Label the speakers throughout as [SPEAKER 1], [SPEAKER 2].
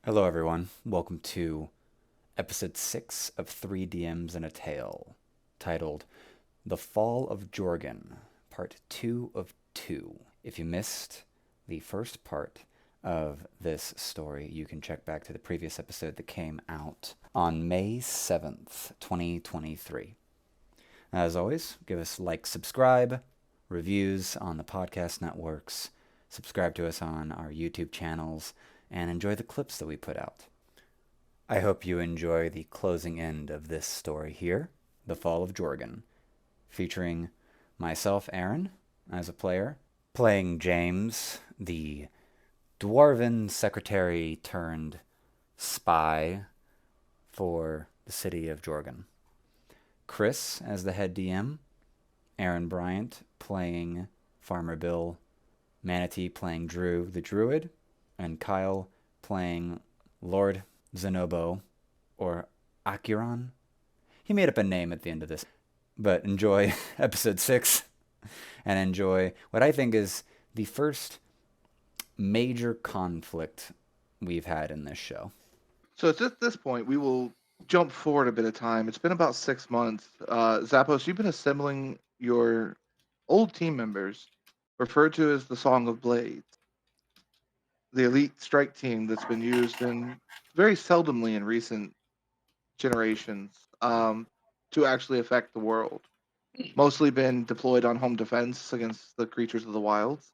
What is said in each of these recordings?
[SPEAKER 1] Hello, everyone. Welcome to episode 6 of 3 DMs and a Tale, titled The Fall of Jorgan, part 2 of 2. If you missed the first part of this story, you can check back to the previous episode that came out on May 7th, 2023. As always, give us like, subscribe, reviews on the podcast networks, subscribe to us on our YouTube channels, and enjoy the clips that we put out. I hope you enjoy the closing end of this story here, The Fall of Jorgan, featuring myself, Aaron, as a player, playing James, the dwarven secretary turned spy for the city of Jorgan. Chris as the head DM, Aaron Bryant playing Farmer Bill, Manatee playing Drew the Druid, and Kyle playing Lord Zenobo, or Akiron. He made up a name at the end of this. But enjoy episode 6, and enjoy what I think is the first major conflict we've had in this show.
[SPEAKER 2] So at this point, we will jump forward a bit of time. It's been about 6 months. Xapos, you've been assembling your old team members, referred to as the Song of Blades, the elite strike team that's been used in very seldomly in recent generations to actually affect the world. Mostly been deployed on home defense against the creatures of the wilds.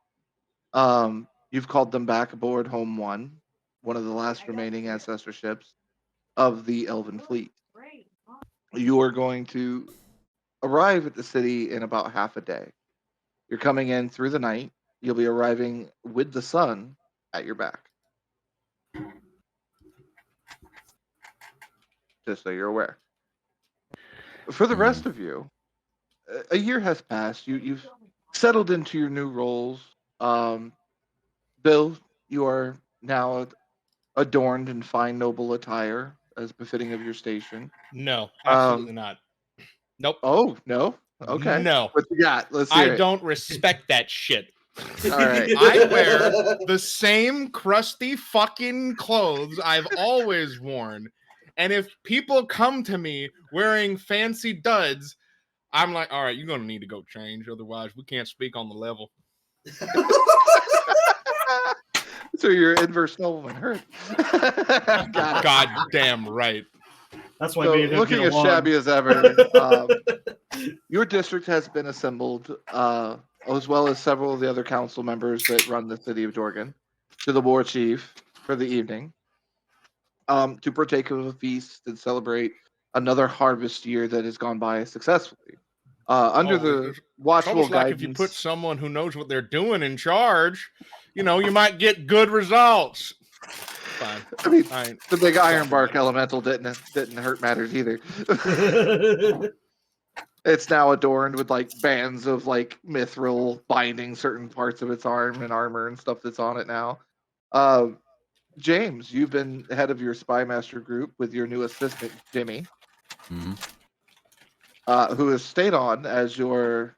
[SPEAKER 2] You've called them back aboard Home 1, one of the last remaining ancestor ships of the Elven fleet. You are going to arrive at the city in about half a day. You're coming in through the night. You'll be arriving with the sun at your back. Just so you're aware. For the rest of you, a year has passed. You've settled into your new roles. Bill, you are now adorned in fine noble attire as befitting of your station.
[SPEAKER 3] No, absolutely not. Nope.
[SPEAKER 2] Oh, no? Okay.
[SPEAKER 3] No.
[SPEAKER 2] What you got? Let's hear it.
[SPEAKER 3] don't respect that shit.
[SPEAKER 2] All right.
[SPEAKER 3] I wear the same crusty fucking clothes I've always worn. And if people come to me wearing fancy duds, I'm like, all right, you're going to need to go change. Otherwise, we can't speak on the level.
[SPEAKER 2] So you're inverse nobleman hurt.
[SPEAKER 3] God damn right.
[SPEAKER 4] That's why
[SPEAKER 2] So,
[SPEAKER 4] me and him
[SPEAKER 2] looking
[SPEAKER 4] get
[SPEAKER 2] as
[SPEAKER 4] along.
[SPEAKER 2] shabby as ever, your district has been assembled, as well as several of the other council members that run the city of Jorgan, to the war chief for the evening, to partake of a feast and celebrate another harvest year that has gone by successfully. Under the
[SPEAKER 3] It's
[SPEAKER 2] watchful
[SPEAKER 3] almost like
[SPEAKER 2] guidance.
[SPEAKER 3] if you put someone who knows what they're doing in charge, you might get good results. Fine.
[SPEAKER 2] I mean,
[SPEAKER 3] Fine.
[SPEAKER 2] the big Ironbark elemental didn't hurt matters either. It's now adorned with like bands of like mithril binding certain parts of its arm and armor and stuff that's on it now. James, you've been head of your spy master group with your new assistant Jimmy, who has stayed on as your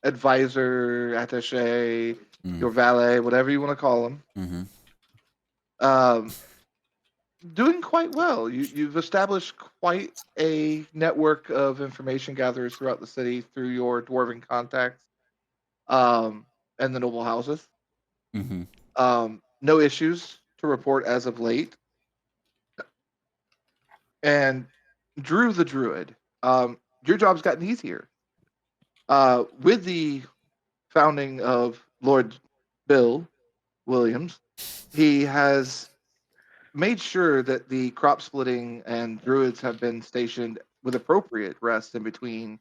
[SPEAKER 2] advisor, attaché, your valet, whatever you want to call him. Doing quite well. You've established quite a network of information gatherers throughout the city through your dwarven contacts and the noble houses. No issues to report as of late. And Drew the Druid, your job's gotten easier. With the founding of Lord Bill Williams, he has made sure that the crop splitting and druids have been stationed with appropriate rest in between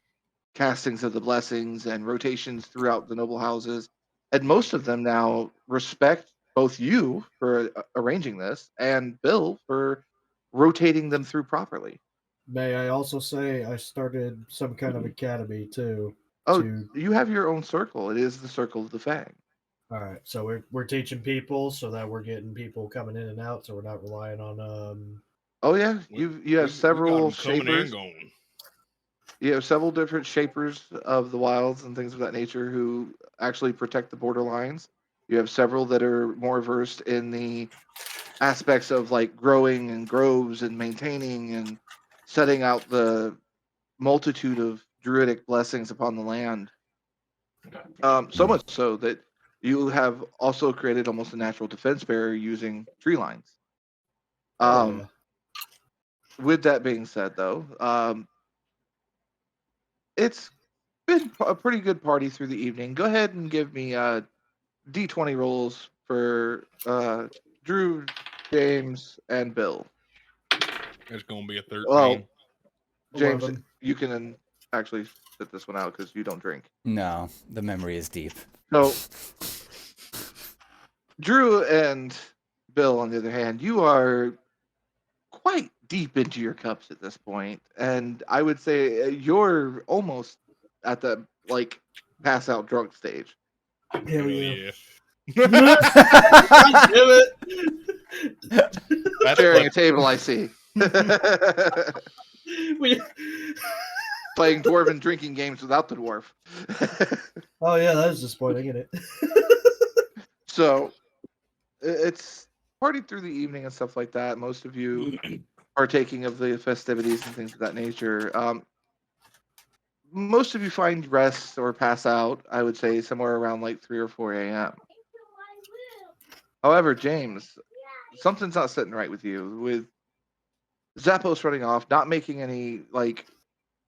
[SPEAKER 2] castings of the blessings and rotations throughout the noble houses. And most of them now respect both you for arranging this and Bill for rotating them through properly.
[SPEAKER 4] May I also say I started some kind of academy too.
[SPEAKER 2] Oh, you have your own circle. It is the Circle of the Fang.
[SPEAKER 4] All right, so we're teaching people so that we're getting people coming in and out, so we're not relying on.
[SPEAKER 2] Oh yeah, you have several shapers.
[SPEAKER 3] Going.
[SPEAKER 2] You have several different shapers of the wilds and things of that nature who actually protect the borderlines. You have several that are more versed in the aspects of like growing and groves and maintaining and setting out the multitude of druidic blessings upon the land. So much so that you have also created almost a natural defense barrier using tree lines.
[SPEAKER 4] Yeah.
[SPEAKER 2] With that being said, though, it's been a pretty good party through the evening. Go ahead and give me D20 rolls for Drew, James, and Bill.
[SPEAKER 3] It's gonna be a 13.
[SPEAKER 2] Well, James,
[SPEAKER 4] 11.
[SPEAKER 2] you can actually sit this one out because you don't drink.
[SPEAKER 1] No, the memory is deep.
[SPEAKER 2] So, Drew and Bill, on the other hand, you are quite deep into your cups at this point, and I would say you're almost at the like pass out drunk stage.
[SPEAKER 4] Hell
[SPEAKER 3] Hell
[SPEAKER 4] yeah.
[SPEAKER 3] yeah.
[SPEAKER 4] God damn it.
[SPEAKER 3] That's
[SPEAKER 2] Sharing a
[SPEAKER 3] what,
[SPEAKER 2] table, I see.
[SPEAKER 4] We-
[SPEAKER 2] Playing dwarven drinking games without the dwarf.
[SPEAKER 4] Oh yeah, that was disappointing, isn't it?
[SPEAKER 2] So it's party through the evening and stuff like that. Most of you partaking of the festivities and things of that nature. Most of you find rest or pass out, I would say, somewhere around like 3 or 4 a.m. However, James, something's not sitting right with you. With Xapos running off, not making any like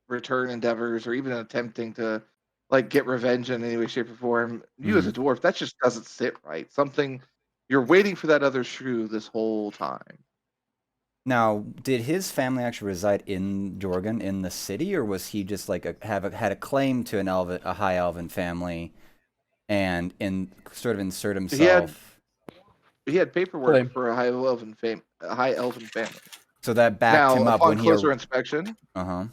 [SPEAKER 2] return endeavors or even attempting to like get revenge in any way, shape, or form. You as a dwarf, that just doesn't sit right. Something you're waiting for that other shrew this whole time.
[SPEAKER 1] Now, did his family actually reside in Jorgan, in the city, or was he just like had a claim to a high elven family, and sort of insert himself?
[SPEAKER 2] He had paperwork
[SPEAKER 5] Claim.
[SPEAKER 2] for a high elven family.
[SPEAKER 1] So that backed
[SPEAKER 2] Now,
[SPEAKER 1] him up
[SPEAKER 2] upon
[SPEAKER 1] when he.
[SPEAKER 2] closer inspection,
[SPEAKER 1] Uh-huh.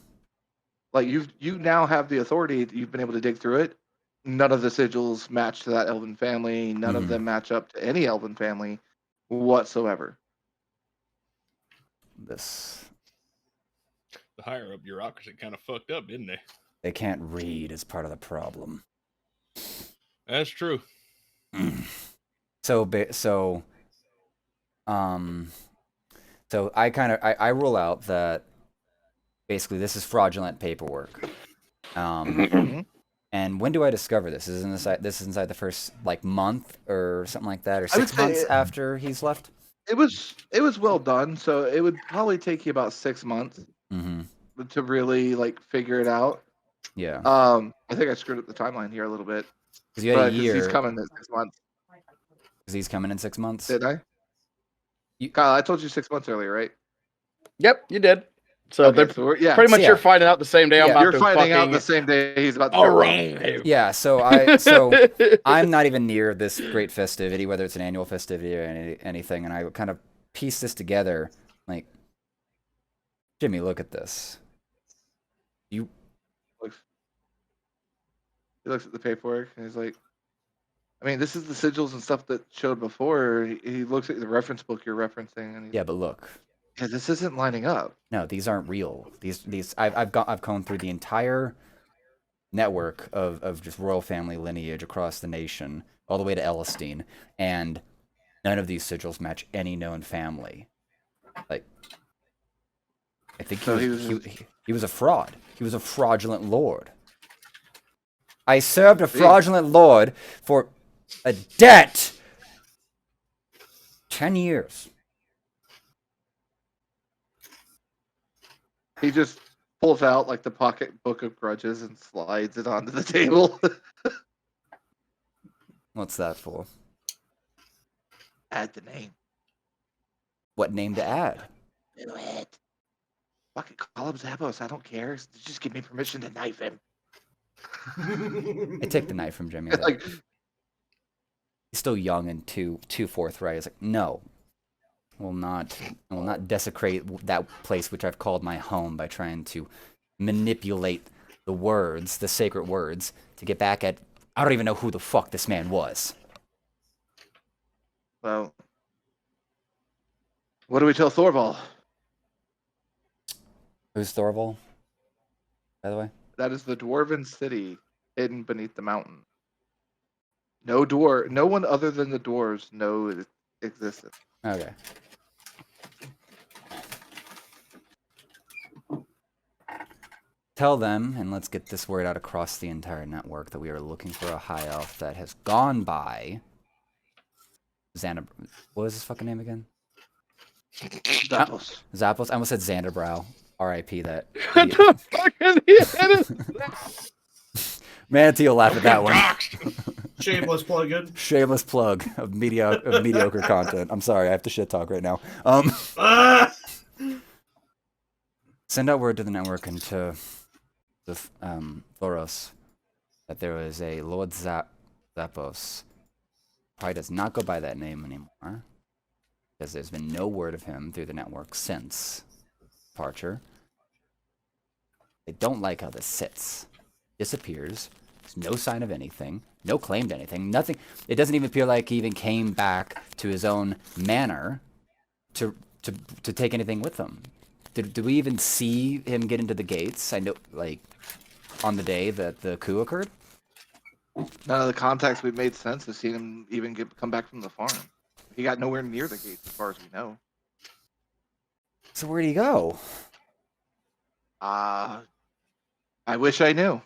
[SPEAKER 2] like you now have the authority. You've been able to dig through it. None of the sigils match to that elven family. None of them match up to any elven family whatsoever.
[SPEAKER 1] This.
[SPEAKER 3] the higher up bureaucracy kind of fucked up, didn't they?
[SPEAKER 1] They can't read as part of the problem.
[SPEAKER 3] That's true.
[SPEAKER 1] So I rule out that basically this is fraudulent paperwork. And when do I discover this? Is inside the first like month or something like that, or 6 months after he's left?
[SPEAKER 2] It was well done, so it would probably take you about 6 months to really like figure it out.
[SPEAKER 1] Yeah.
[SPEAKER 2] I think I screwed up the timeline here a little bit.
[SPEAKER 1] Because you had a year.
[SPEAKER 2] He's coming in 6 months.
[SPEAKER 1] Because he's coming in 6 months.
[SPEAKER 2] Did I? Kyle, I told you 6 months earlier, right?
[SPEAKER 5] Yep, you did. So
[SPEAKER 2] Okay,
[SPEAKER 5] they're pretty much you're finding out the same day. I'm about
[SPEAKER 2] You're
[SPEAKER 5] to
[SPEAKER 2] finding out
[SPEAKER 5] fucking
[SPEAKER 2] the same day he's about to
[SPEAKER 5] arrive.
[SPEAKER 1] Yeah, so I'm not even near this great festivity, whether it's an annual festivity or anything, and I kind of piece this together. Like, Jimmy, look at this.
[SPEAKER 2] He looks at the paperwork and he's like, I mean, this is the sigils and stuff that showed before. He looks at the reference book you're referencing, and
[SPEAKER 1] yeah, but look.
[SPEAKER 2] Yeah, this isn't lining up.
[SPEAKER 1] No, these aren't real. I've gone through the entire network of just royal family lineage across the nation, all the way to Elistine, and none of these sigils match any known family. Like, I think he was a fraud. He was a fraudulent lord. I served a fraudulent lord for a debt. 10 years.
[SPEAKER 2] He just pulls out like the pocket book of grudges and slides it onto the table.
[SPEAKER 1] What's that for?
[SPEAKER 2] Add the name.
[SPEAKER 1] What name to add?
[SPEAKER 2] Do it. Fucking call him Xapos. I don't care. Just give me permission to knife him.
[SPEAKER 1] I take the knife from Jimmy.
[SPEAKER 2] Like,
[SPEAKER 1] he's still young and too forthright. He's like, no, I will not desecrate that place which I've called my home by trying to manipulate the sacred words, to get back at. I don't even know who the fuck this man was.
[SPEAKER 2] Well, what do we tell Thorval?
[SPEAKER 1] Who's Thorval, by the way?
[SPEAKER 2] That is the dwarven city hidden beneath the mountain. No one other than the dwarves know its existence.
[SPEAKER 1] Okay. tell them, and let's get this word out across the entire network, that we are looking for a high elf that has gone by Xanab. What was his fucking name again?
[SPEAKER 2] Xapos.
[SPEAKER 1] Xapos. I almost said Xanderbrow. R.I.P. that.
[SPEAKER 5] The fucking
[SPEAKER 1] Manatee will laugh at that one.
[SPEAKER 4] Shameless plug-in.
[SPEAKER 1] Shameless plug of mediocre content. I'm sorry, I have to shit talk right now. Send out word to the network and to the Thoros that there was a Lord Xapos. Probably does not go by that name anymore, because there's been no word of him through the network since departure. They don't like how this sits. Disappears. There's no sign of anything. No claim to anything. Nothing. It doesn't even feel like he even came back to his own manor to take anything with him. Did we even see him get into the gates? I know, like, on the day that the coup occurred?
[SPEAKER 2] None of the contacts we've made sense have seen him even come back from the farm. He got nowhere near the gates, as far as we know.
[SPEAKER 1] So where'd he go?
[SPEAKER 2] I wish I knew.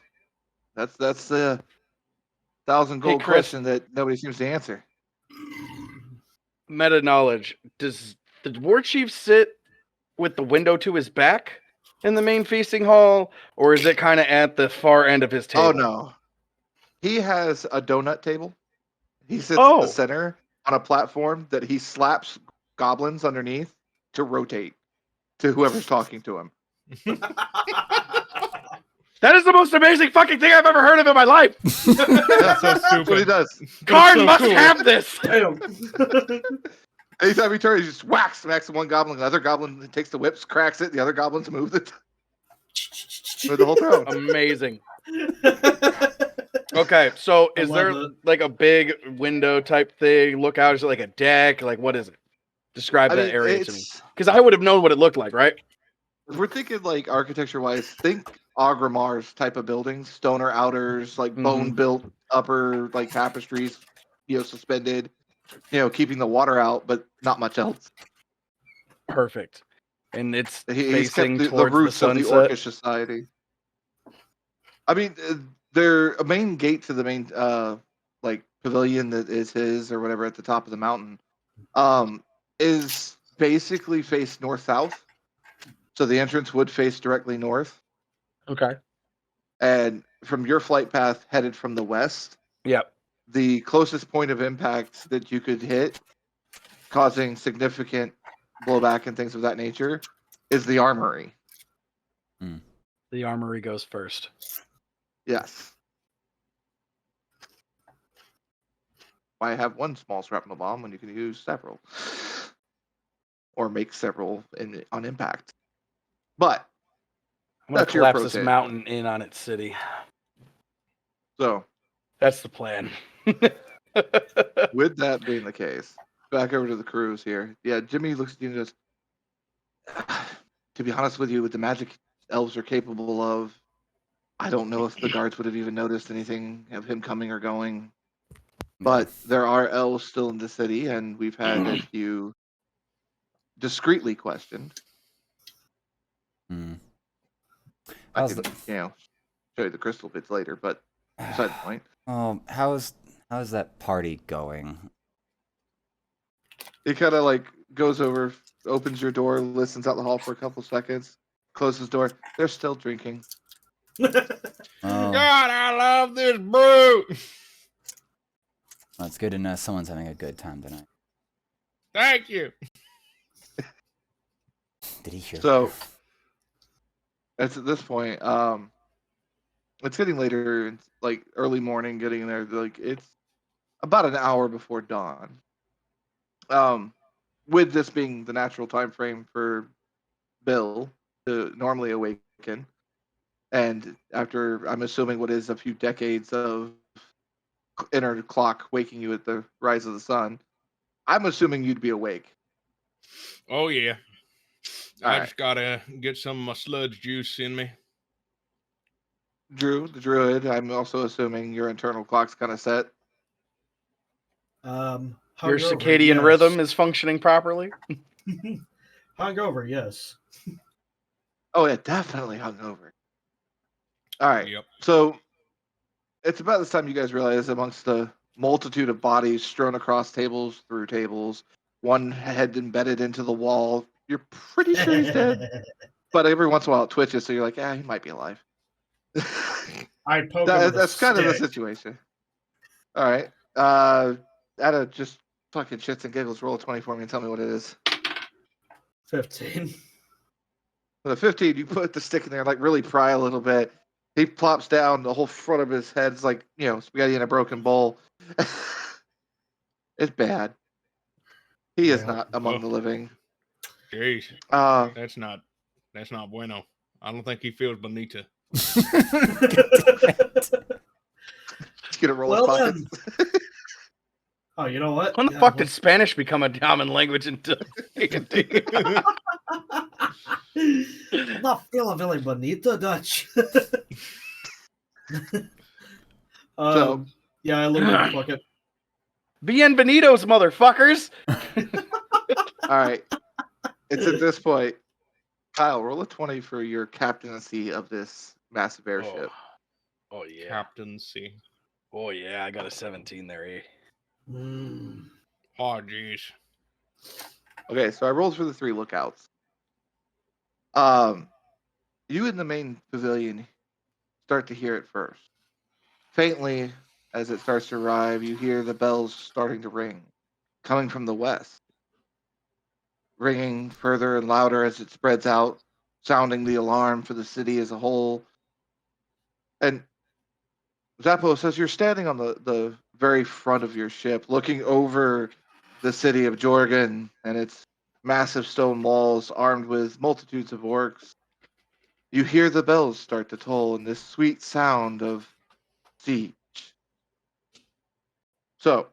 [SPEAKER 2] That's the 1,000 gold
[SPEAKER 5] Chris.
[SPEAKER 2] question that nobody seems to answer.
[SPEAKER 5] Meta knowledge. Does the war chief sit with the window to his back in the main feasting hall, or is it kind of at the far end of his table?
[SPEAKER 2] Oh no, he has a donut table. He sits in the center on a platform that he slaps goblins underneath to rotate to whoever's talking to him.
[SPEAKER 5] That is the most amazing fucking thing I've ever heard of in my life.
[SPEAKER 3] That's so
[SPEAKER 2] That's what he
[SPEAKER 3] stupid.
[SPEAKER 2] does.
[SPEAKER 5] Karn
[SPEAKER 3] so
[SPEAKER 5] must
[SPEAKER 3] cool.
[SPEAKER 5] have this.
[SPEAKER 4] Damn.
[SPEAKER 2] Anytime he turns, he just smacks one goblin. The other goblin takes the whips, cracks it. The other goblins move it. For the whole throne.
[SPEAKER 5] Amazing. Okay, so
[SPEAKER 4] I
[SPEAKER 5] is
[SPEAKER 4] love
[SPEAKER 5] there
[SPEAKER 4] it.
[SPEAKER 5] like a big window type thing? Look out, is it like a deck? Like what is it? Describe
[SPEAKER 2] I
[SPEAKER 5] that
[SPEAKER 2] mean,
[SPEAKER 5] area to me. Because I would have known what it looked like, right?
[SPEAKER 2] if we're thinking like architecture-wise, think Agrimar's type of buildings, stoner outers, like bone-built upper, like tapestries, suspended, keeping the water out, but not much else.
[SPEAKER 5] Perfect. And it's
[SPEAKER 2] He's
[SPEAKER 5] facing
[SPEAKER 2] kept the
[SPEAKER 5] towards the
[SPEAKER 2] roots of the
[SPEAKER 5] sunset.
[SPEAKER 2] Orcish society. I mean, their main gate to the main like pavilion that is his or whatever at the top of the mountain is basically faced north-south. So the entrance would face directly north.
[SPEAKER 5] Okay.
[SPEAKER 2] And from your flight path headed from the west,
[SPEAKER 5] Yep.
[SPEAKER 2] the closest point of impact that you could hit, causing significant blowback and things of that nature, is the armory.
[SPEAKER 5] The armory goes first.
[SPEAKER 2] Yes. Why have one small shrapnel bomb when you can use several? Or make several on impact. But
[SPEAKER 5] I'm gonna
[SPEAKER 2] that's your
[SPEAKER 5] collapse
[SPEAKER 2] pro
[SPEAKER 5] this
[SPEAKER 2] tip.
[SPEAKER 5] mountain in on its city.
[SPEAKER 2] So,
[SPEAKER 5] That's the plan.
[SPEAKER 2] with that being the case, back over to the cruise here. Yeah, Jimmy looks at you and goes, to be honest with you, with the magic elves are capable of, I don't know if the guards would have even noticed anything of him coming or going. But there are elves still in the city, and we've had a few discreetly questioned. I can, show you the crystal bits later, but beside the point.
[SPEAKER 1] How's that party going?
[SPEAKER 2] He kind of like goes over, opens your door, listens out the hall for a couple seconds, closes the door. They're still drinking.
[SPEAKER 3] God, I love this brew.
[SPEAKER 1] Well, it's good to know someone's having a good time tonight.
[SPEAKER 3] Thank you.
[SPEAKER 1] Did he hear?
[SPEAKER 2] So, it's at this point, it's getting later, it's like early morning, getting there. Like it's about an hour before dawn. With this being the natural time frame for Bill to normally awaken, and after I'm assuming what is a few decades of inner clock waking you at the rise of the sun, I'm assuming you'd be awake.
[SPEAKER 3] Oh yeah.
[SPEAKER 2] All
[SPEAKER 3] I
[SPEAKER 2] right.
[SPEAKER 3] just gotta get some of my sludge juice in me.
[SPEAKER 2] Drew, the druid, I'm also assuming your internal clock's kind of set.
[SPEAKER 5] Your
[SPEAKER 4] Hungover,
[SPEAKER 5] circadian
[SPEAKER 4] yes.
[SPEAKER 5] rhythm is functioning properly.
[SPEAKER 4] Hungover, yes.
[SPEAKER 2] Oh, yeah, definitely hungover. All right.
[SPEAKER 3] Yep.
[SPEAKER 2] So it's about this time you guys realize, amongst the multitude of bodies strewn across tables, through tables, one head embedded into the wall. You're pretty sure he's dead, but every once in a while it twitches, so you're like, he might be alive.
[SPEAKER 4] I poke him with a
[SPEAKER 2] That's kind of the
[SPEAKER 4] stick.
[SPEAKER 2] situation. All right. Ada, just fucking shits and giggles. Roll a 20 for me and tell me what it is.
[SPEAKER 4] 15.
[SPEAKER 2] With a 15, you put the stick in there, like really pry a little bit. He plops down. The whole front of his head's like, spaghetti in a broken bowl. It's bad. He is
[SPEAKER 4] Yeah.
[SPEAKER 2] not among the living.
[SPEAKER 3] Jeez,
[SPEAKER 2] Uh,
[SPEAKER 3] that's not bueno. I don't think he feels bonita.
[SPEAKER 2] he's gonna roll his
[SPEAKER 4] Well
[SPEAKER 2] pockets.
[SPEAKER 4] Oh, you know what?
[SPEAKER 5] When the
[SPEAKER 4] Yeah,
[SPEAKER 5] fuck did Spanish become a common language into D&D?
[SPEAKER 4] I'm not feeling very bonita, Dutch.
[SPEAKER 2] So-
[SPEAKER 4] yeah, I literally fuck it.
[SPEAKER 5] Bienvenidos, motherfuckers!
[SPEAKER 2] All right. It's at this point. Kyle, roll a 20 for your captaincy of this massive airship.
[SPEAKER 5] Oh yeah.
[SPEAKER 3] Captaincy.
[SPEAKER 5] Oh yeah, I got a 17 there, eh?
[SPEAKER 4] Mm.
[SPEAKER 3] Oh jeez.
[SPEAKER 2] Okay, so I rolled for the 3 lookouts. You in the main pavilion start to hear it first. Faintly, as it starts to arrive, you hear the bells starting to ring, coming from the west, ringing further and louder as it spreads out, sounding the alarm for the city as a whole. And Xapos, as you're standing on the very front of your ship, looking over the city of Jorgan and its massive stone walls armed with multitudes of orcs, you hear the bells start to toll and this sweet sound of siege. So,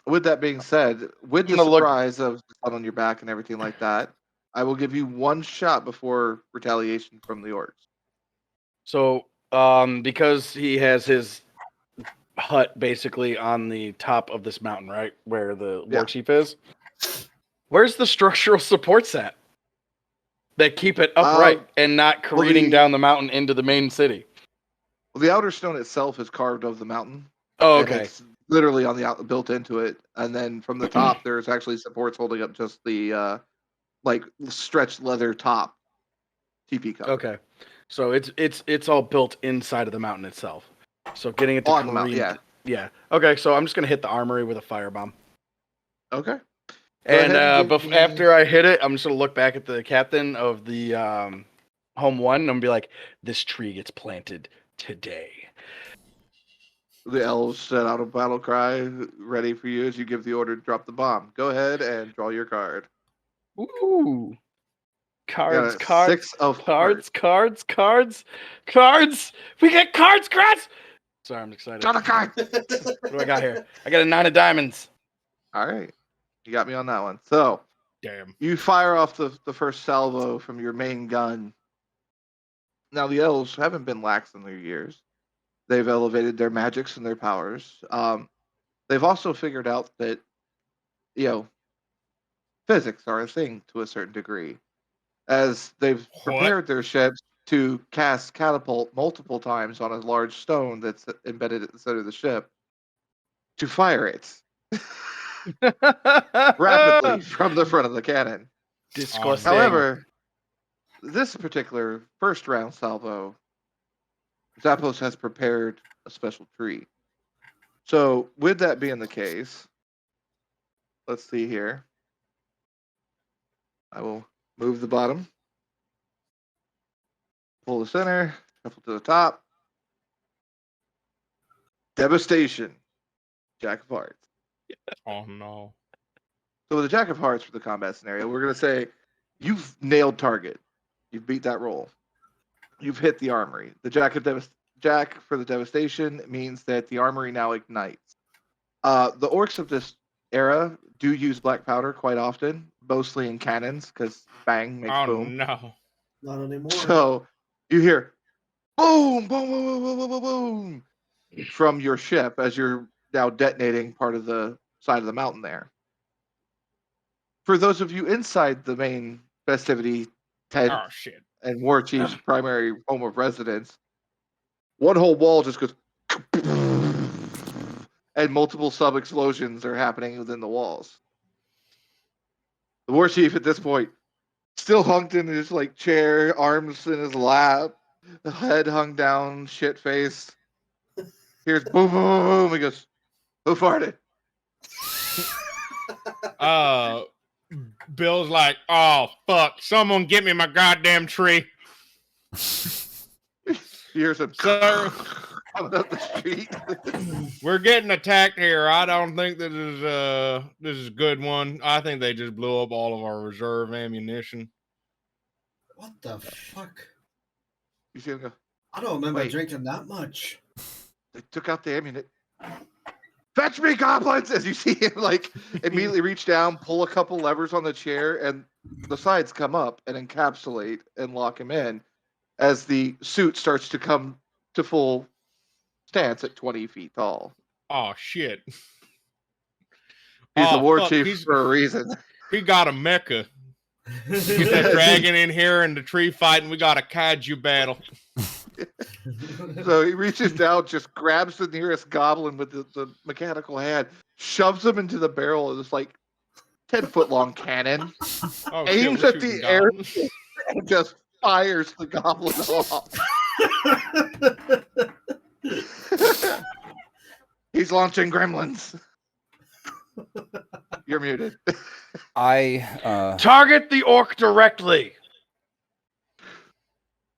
[SPEAKER 2] with that being said, with the
[SPEAKER 5] I'm gonna look-
[SPEAKER 2] surprise of the sun on your back and everything like that, I will give you 1 shot before retaliation from the orcs.
[SPEAKER 5] So, because he has his hut basically on the top of this mountain, right, where the
[SPEAKER 2] Yeah.
[SPEAKER 5] war chief is, where's the structural supports at that keep it upright and not careening down the mountain into the main city?
[SPEAKER 2] Well, the outer stone itself is carved of the mountain.
[SPEAKER 5] Oh,
[SPEAKER 2] And
[SPEAKER 5] okay.
[SPEAKER 2] it's literally on the built into it, and then from the top, there's actually supports holding up just the like stretched leather top TP cover.
[SPEAKER 5] Okay. So it's all built inside of the mountain itself. So getting it to
[SPEAKER 2] On the mountain,
[SPEAKER 5] careen- Yeah. Okay, so I'm just gonna hit the armory with a firebomb.
[SPEAKER 2] Okay.
[SPEAKER 5] And
[SPEAKER 2] ahead and give me-
[SPEAKER 5] after I hit it, I'm just gonna look back at the captain of the home one and I'm gonna be like, "This tree gets planted today."
[SPEAKER 2] The elves set out a battle cry, ready for you as you give the order to drop the bomb. Go ahead and draw your card.
[SPEAKER 5] Ooh.
[SPEAKER 2] Got
[SPEAKER 5] Cards,
[SPEAKER 2] a
[SPEAKER 5] cards,
[SPEAKER 2] 6 of
[SPEAKER 5] cards,
[SPEAKER 2] hearts.
[SPEAKER 5] cards, cards, cards. We get cards, cards. Sorry, I'm excited.
[SPEAKER 2] Draw the card.
[SPEAKER 5] What do I got here? I got a 9 of diamonds.
[SPEAKER 2] All right, you got me on that one. So
[SPEAKER 3] Damn.
[SPEAKER 2] you fire off the first salvo from your main gun. Now the elves haven't been lax in their years. They've elevated their magics and their powers. They've also figured out that, physics are a thing to a certain degree, as they've prepared their ships to cast catapult multiple times on a large stone that's embedded at the center of the ship to fire it rapidly from the front of the cannon.
[SPEAKER 5] Disgusting.
[SPEAKER 2] However, this particular first round salvo, Xapos has prepared a special tree. So, with that being the case, let's see here. I will move the bottom, pull the center, shuffle to the top. Devastation, Jack of Hearts.
[SPEAKER 3] Oh no.
[SPEAKER 2] So, with the Jack of Hearts for the combat scenario, we're going to say you've nailed target. You've beat that roll. You've hit the armory. The Jack for the devastation means that the armory now ignites. The orcs of this era do use black powder quite often, mostly in cannons, because bang makes
[SPEAKER 3] Oh
[SPEAKER 2] boom.
[SPEAKER 3] no.
[SPEAKER 4] Not anymore.
[SPEAKER 2] So you hear boom, boom, boom, boom, boom, boom, boom from your ship as you're now detonating part of the side of the mountain there. For those of you inside the main festivity tent
[SPEAKER 3] Oh shit.
[SPEAKER 2] and War Chief's primary home of residence, one whole wall just goes, and multiple sub explosions are happening within the walls. The war chief at this point, still hunked in his like chair, arms in his lap, head hung down, shit faced. Here's boom, boom, boom, boom. He goes, "Who farted?"
[SPEAKER 3] Bill's like, "Oh fuck! Someone get me my goddamn tree."
[SPEAKER 2] Here's him
[SPEAKER 3] Sir,
[SPEAKER 2] coming up the street.
[SPEAKER 3] we're getting attacked here. I don't think this is a good one. I think they just blew up all of our reserve ammunition.
[SPEAKER 4] What the fuck?
[SPEAKER 2] You see him go,
[SPEAKER 4] I don't remember
[SPEAKER 2] Wait.
[SPEAKER 4] drinking that much.
[SPEAKER 2] they took out the ammunition. Fetch me, goblins! As you see him, like, immediately reach down, pull a couple levers on the chair, and the sides come up and encapsulate and lock him in as the suit starts to come to full stance at 20 feet tall.
[SPEAKER 3] Oh shit!
[SPEAKER 2] He's a
[SPEAKER 3] Oh,
[SPEAKER 2] war
[SPEAKER 3] fuck,
[SPEAKER 2] chief for a reason.
[SPEAKER 3] He got a mecha. Get that dragon in here and the tree fighting. We got a kaiju battle.
[SPEAKER 2] So he reaches down, just grabs the nearest goblin with the mechanical hand, shoves him into the barrel of this like 10-foot long cannon,
[SPEAKER 3] Oh,
[SPEAKER 2] aims
[SPEAKER 3] shit,
[SPEAKER 2] at
[SPEAKER 3] we're
[SPEAKER 2] the
[SPEAKER 3] shooting
[SPEAKER 2] air,
[SPEAKER 3] goblins.
[SPEAKER 2] and just fires the goblin off. He's launching gremlins. You're muted.
[SPEAKER 1] I
[SPEAKER 5] Target the orc directly.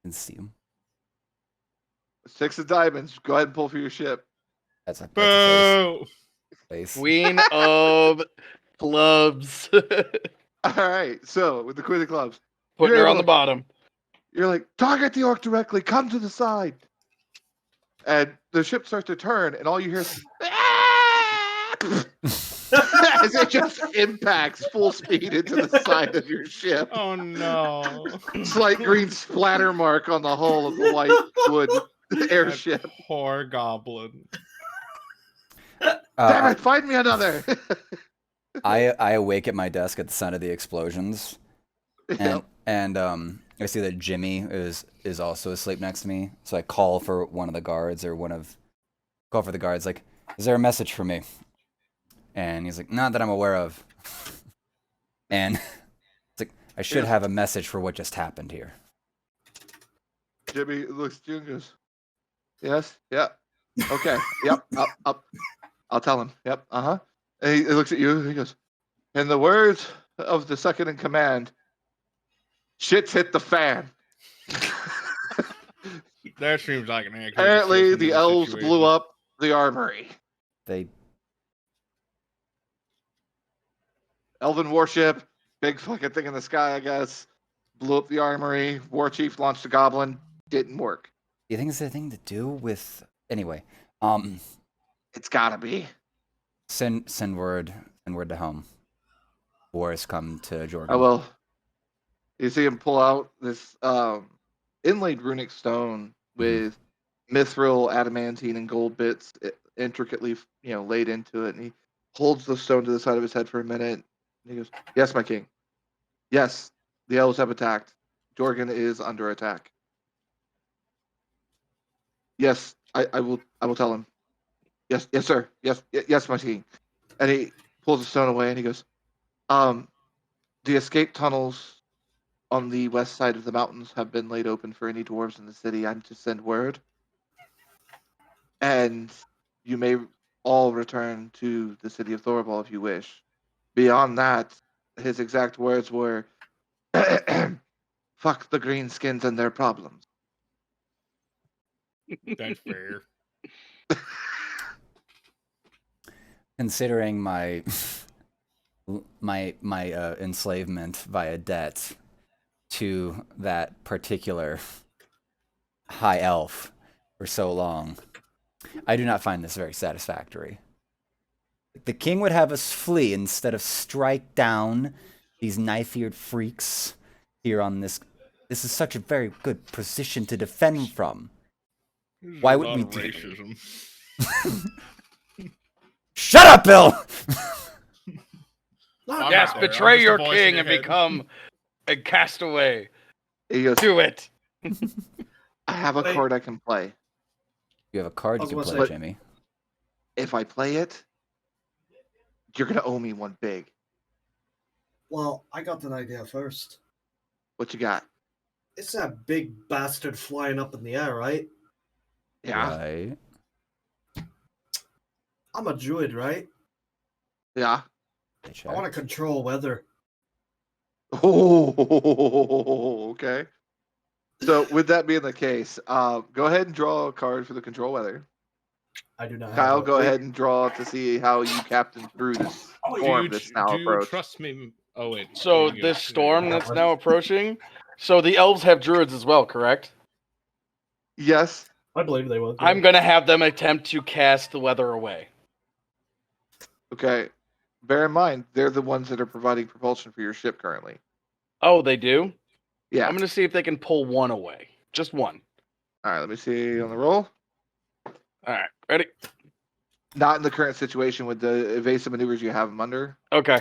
[SPEAKER 1] can see him.
[SPEAKER 2] 6 of diamonds. Go ahead and pull for your ship.
[SPEAKER 1] That's a
[SPEAKER 3] Boo!
[SPEAKER 1] face.
[SPEAKER 5] Queen of clubs.
[SPEAKER 2] All right. So with the Queen of Clubs,
[SPEAKER 5] Putting
[SPEAKER 2] You're
[SPEAKER 5] her on
[SPEAKER 2] able
[SPEAKER 5] the bottom.
[SPEAKER 2] you're like, target the orc directly. Come to the side. And the ship starts to turn, and all you hear is as it just impacts full speed into the side of your ship.
[SPEAKER 3] Oh no!
[SPEAKER 2] Slight green splatter mark on the hull of the white wood airship.
[SPEAKER 3] That poor goblin.
[SPEAKER 2] Damn it! Find me another.
[SPEAKER 1] I awake at my desk at the sound of the explosions,
[SPEAKER 2] Yep.
[SPEAKER 1] and I see that Jimmy is also asleep next to me. So I call for one of the guards call for the guards. Like, is there a message for me? And he's like, not that I'm aware of. And it's like, I should have a message for what just happened here.
[SPEAKER 2] Jimmy looks at you and goes, "Yes, yeah, okay, yep, up. I'll tell him. Yep, uh-huh." And he looks at you and he goes, "In the words of the second in command, shit's hit the fan."
[SPEAKER 3] That seems like an accurate
[SPEAKER 2] Apparently,
[SPEAKER 3] description
[SPEAKER 2] the
[SPEAKER 3] of
[SPEAKER 2] elves
[SPEAKER 3] situation.
[SPEAKER 2] blew up the armory.
[SPEAKER 1] They
[SPEAKER 2] Elven warship, big fucking thing in the sky, I guess. Blew up the armory. War chief launched a goblin. Didn't work.
[SPEAKER 1] you think it's anything to do with anyway?
[SPEAKER 2] It's gotta be.
[SPEAKER 1] Send word to home. Wars come to Jorgan.
[SPEAKER 2] I will. You see him pull out this inlaid runic stone with mithril, adamantine, and gold bits intricately, laid into it. And he holds the stone to the side of his head for a minute. And he goes, "Yes, my king. Yes, the elves have attacked. Jorgan is under attack. Yes, I will tell him. Yes, sir. Yes, my king." And he pulls the stone away and he goes, the escape tunnels on the west side of the mountains have been laid open for any dwarves in the city. I'm to send word. And you may all return to the city of Thorvald if you wish. Beyond that, his exact words were, "Fuck the greenskins and their problems."
[SPEAKER 3] That's fair.
[SPEAKER 1] Considering my enslavement via debt to that particular high elf for so long, I do not find this very satisfactory. The king would have us flee instead of strike down these knife-eared freaks here on this. This is such a very good position to defend from.
[SPEAKER 3] There's
[SPEAKER 1] Why
[SPEAKER 3] a
[SPEAKER 1] would
[SPEAKER 3] lot
[SPEAKER 1] we
[SPEAKER 3] of
[SPEAKER 1] do-
[SPEAKER 3] racism?
[SPEAKER 1] Shut up, Bill!
[SPEAKER 3] I'm
[SPEAKER 5] Yes,
[SPEAKER 3] not there.
[SPEAKER 5] betray
[SPEAKER 3] I'm just a
[SPEAKER 5] your
[SPEAKER 3] voice in
[SPEAKER 5] king
[SPEAKER 3] your
[SPEAKER 5] and
[SPEAKER 3] head.
[SPEAKER 5] become a castaway.
[SPEAKER 2] He goes,
[SPEAKER 5] Do it.
[SPEAKER 2] "I have a
[SPEAKER 4] Wait.
[SPEAKER 2] chord I can play.
[SPEAKER 1] You have a card
[SPEAKER 4] I
[SPEAKER 1] you
[SPEAKER 4] was
[SPEAKER 1] can
[SPEAKER 4] gonna
[SPEAKER 1] play,
[SPEAKER 2] say-
[SPEAKER 1] Jamie.
[SPEAKER 2] If I play it, you're gonna owe me one big.
[SPEAKER 4] Well, I got an idea first.
[SPEAKER 2] What you got?
[SPEAKER 4] It's that big bastard flying up in the air, right?
[SPEAKER 2] Yeah.
[SPEAKER 1] Right.
[SPEAKER 4] I'm a druid, right?
[SPEAKER 2] Yeah.
[SPEAKER 4] I want to control weather.
[SPEAKER 2] Oh, okay. So with that being the case, go ahead and draw a card for the control weather.
[SPEAKER 4] I do not have
[SPEAKER 2] Kyle,
[SPEAKER 4] a-
[SPEAKER 2] go ahead and draw to see how you captain through this storm that's now
[SPEAKER 3] do you
[SPEAKER 2] approached.
[SPEAKER 3] trust me? Oh wait.
[SPEAKER 5] So
[SPEAKER 3] there you go.
[SPEAKER 5] this storm that's now approaching. So the elves have druids as well, correct?
[SPEAKER 2] Yes.
[SPEAKER 4] I believe they will.
[SPEAKER 5] I'm gonna have them attempt to cast the weather away.
[SPEAKER 2] Okay. Bear in mind, they're the ones that are providing propulsion for your ship currently.
[SPEAKER 5] Oh, they do?
[SPEAKER 2] Yeah.
[SPEAKER 5] I'm gonna see if they can pull one away. Just one.
[SPEAKER 2] All right. Let me see on the roll.
[SPEAKER 5] Alright, ready?
[SPEAKER 2] Not in the current situation with the evasive maneuvers you have them under.
[SPEAKER 5] Okay.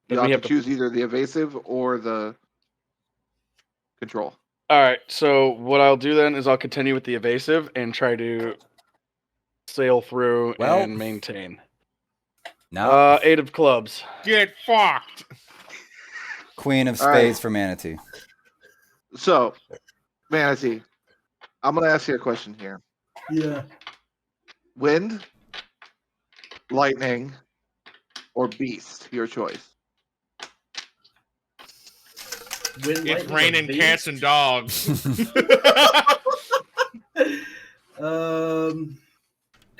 [SPEAKER 2] You
[SPEAKER 5] Then we
[SPEAKER 2] have
[SPEAKER 5] have
[SPEAKER 2] to
[SPEAKER 5] to
[SPEAKER 2] choose either the evasive or the control.
[SPEAKER 5] Alright, so what I'll do then is I'll continue with the evasive and try to sail through
[SPEAKER 1] Well-
[SPEAKER 5] and maintain.
[SPEAKER 1] No.
[SPEAKER 5] 8 of clubs.
[SPEAKER 3] Get fucked.
[SPEAKER 1] Queen of
[SPEAKER 2] all right.
[SPEAKER 1] Spades for Manatee.
[SPEAKER 2] So, Manatee, I'm going to ask you a question here.
[SPEAKER 4] Yeah.
[SPEAKER 2] Wind, lightning, or beast? Your choice.
[SPEAKER 4] Wind,
[SPEAKER 3] It's
[SPEAKER 4] lightning, or
[SPEAKER 3] raining
[SPEAKER 4] beast?
[SPEAKER 3] cats and dogs.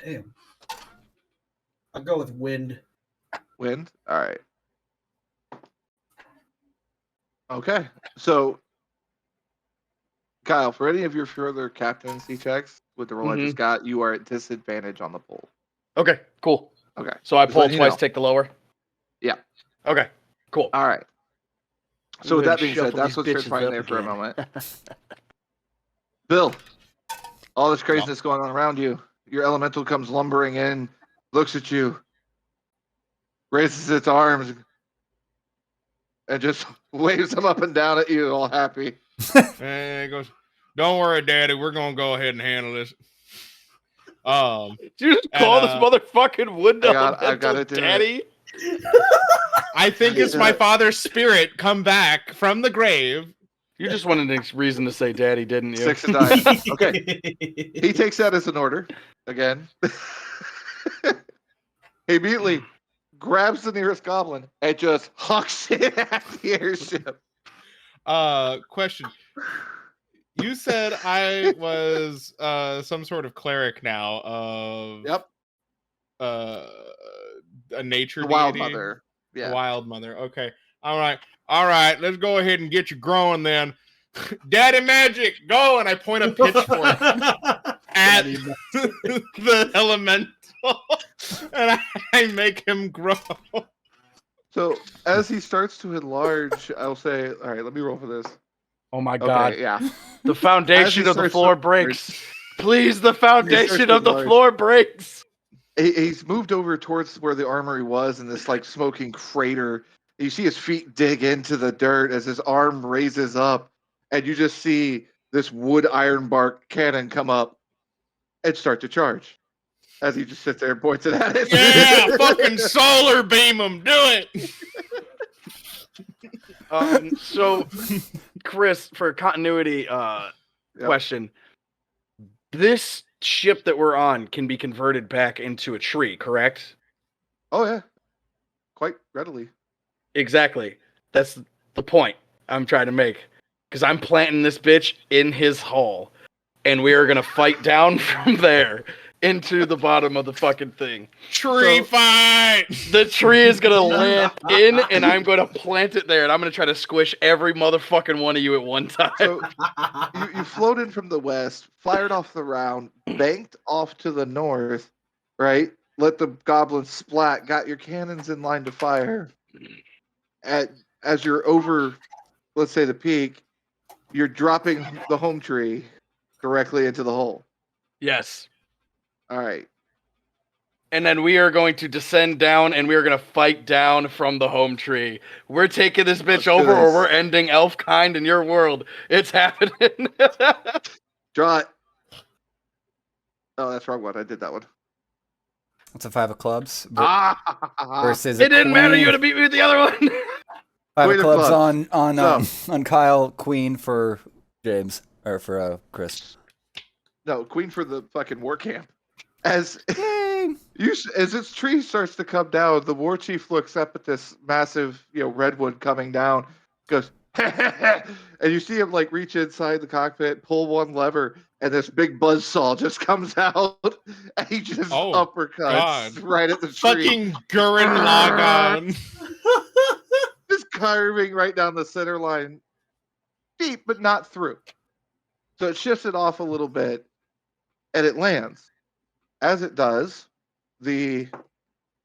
[SPEAKER 4] Damn. I'll go with wind.
[SPEAKER 2] Wind? All right. Okay. So, Kyle, for any of your further captaincy checks with the roll I just got, you are at disadvantage on the pull.
[SPEAKER 5] Okay, cool.
[SPEAKER 2] Okay.
[SPEAKER 5] So I
[SPEAKER 2] Just
[SPEAKER 5] pull
[SPEAKER 2] letting you
[SPEAKER 5] twice,
[SPEAKER 2] know.
[SPEAKER 5] take the lower?
[SPEAKER 2] Yeah.
[SPEAKER 5] Okay, cool.
[SPEAKER 2] All right.
[SPEAKER 5] I'm
[SPEAKER 2] So with
[SPEAKER 5] gonna
[SPEAKER 2] that being said,
[SPEAKER 5] shuffle
[SPEAKER 2] that's
[SPEAKER 5] these
[SPEAKER 2] what's
[SPEAKER 5] bitches
[SPEAKER 2] transpiring
[SPEAKER 5] up
[SPEAKER 2] there for a
[SPEAKER 5] again.
[SPEAKER 2] moment. Bill, all this craziness going on around you. Your elemental comes lumbering in, looks at you, raises its arms, and just waves them up and down at you, all happy.
[SPEAKER 3] And it goes, "Don't worry, Daddy. We're gonna go ahead and handle this."
[SPEAKER 5] Did you just call this motherfucking wood
[SPEAKER 2] I gotta
[SPEAKER 5] elemental
[SPEAKER 2] do it.
[SPEAKER 5] daddy?
[SPEAKER 3] I think it's my father's spirit come back from the grave.
[SPEAKER 5] You just wanted a reason to say daddy, didn't you?
[SPEAKER 2] 6 of dice. Okay. He takes that as an order again. He immediately grabs the nearest goblin and just hucks it at the airship.
[SPEAKER 3] Question. You said I was some sort of cleric now of
[SPEAKER 2] Yep.
[SPEAKER 3] A nature
[SPEAKER 2] The wild
[SPEAKER 3] deity?
[SPEAKER 2] mother.
[SPEAKER 3] The
[SPEAKER 2] Yeah.
[SPEAKER 3] wild mother. Okay. All right, let's go ahead and get you growing then. Daddy magic, go! And I point a pitchfork at the elemental and I make him grow.
[SPEAKER 2] So as he starts to enlarge, I'll say, all right, let me roll for this.
[SPEAKER 5] Oh my
[SPEAKER 2] Okay,
[SPEAKER 5] god.
[SPEAKER 2] yeah.
[SPEAKER 5] The
[SPEAKER 2] As
[SPEAKER 5] foundation
[SPEAKER 2] he
[SPEAKER 5] of the
[SPEAKER 2] starts
[SPEAKER 5] floor
[SPEAKER 2] to-
[SPEAKER 5] breaks. Please, the foundation of the
[SPEAKER 2] enlarge.
[SPEAKER 5] floor breaks.
[SPEAKER 2] He's moved over towards where the armory was in this like smoking crater. You see his feet dig into the dirt as his arm raises up, and you just see this wood iron bark cannon come up and start to charge. As he just sits there and points it at it.
[SPEAKER 3] Yeah, fucking solar beam him. Do it.
[SPEAKER 5] So, Chris, for continuity
[SPEAKER 2] Yep.
[SPEAKER 5] question, this ship that we're on can be converted back into a tree, correct?
[SPEAKER 2] Oh yeah, quite readily.
[SPEAKER 5] Exactly. That's the point I'm trying to make. Because I'm planting this bitch in his hull, and we are gonna fight down from there into the bottom of the fucking thing.
[SPEAKER 3] Tree
[SPEAKER 2] So-
[SPEAKER 3] fight.
[SPEAKER 5] The tree is gonna land in, and I'm gonna plant it there, and I'm gonna try to squish every motherfucking one of you at one time.
[SPEAKER 2] So you float in from the west, fired off the round, banked off to the north, right? Let the goblins splat, got your cannons in line to fire. As you're over, let's say the peak, you're dropping the home tree directly into the hole.
[SPEAKER 5] Yes.
[SPEAKER 2] All right.
[SPEAKER 5] And then we are going to descend down, and we are gonna fight down from the home tree. We're taking this bitch
[SPEAKER 2] Let's do
[SPEAKER 5] over, or
[SPEAKER 2] this.
[SPEAKER 5] we're ending elf kind in your world. It's happening.
[SPEAKER 2] Draw it. Oh, that's the wrong one. I did that one.
[SPEAKER 1] It's a 5 of clubs
[SPEAKER 2] Versus
[SPEAKER 1] versus
[SPEAKER 5] It
[SPEAKER 1] a
[SPEAKER 5] didn't matter.
[SPEAKER 1] queen.
[SPEAKER 5] You had to beat me with the other one.
[SPEAKER 1] 5
[SPEAKER 2] Queen
[SPEAKER 1] of
[SPEAKER 2] of
[SPEAKER 1] clubs
[SPEAKER 2] clubs.
[SPEAKER 1] on Kyle, queen for James or for Chris.
[SPEAKER 2] no, queen for the fucking war camp. As
[SPEAKER 1] Yay!
[SPEAKER 2] as its tree starts to come down, the war chief looks up at this massive, redwood coming down, goes, and you see him like reach inside the cockpit, pull one lever, and this big buzzsaw just comes out, and he just uppercuts
[SPEAKER 3] God.
[SPEAKER 2] right at the tree,
[SPEAKER 3] Fucking Gurren Lagann.
[SPEAKER 2] just carving right down the center line, deep but not through. So it shifts it off a little bit, and it lands. As it does, the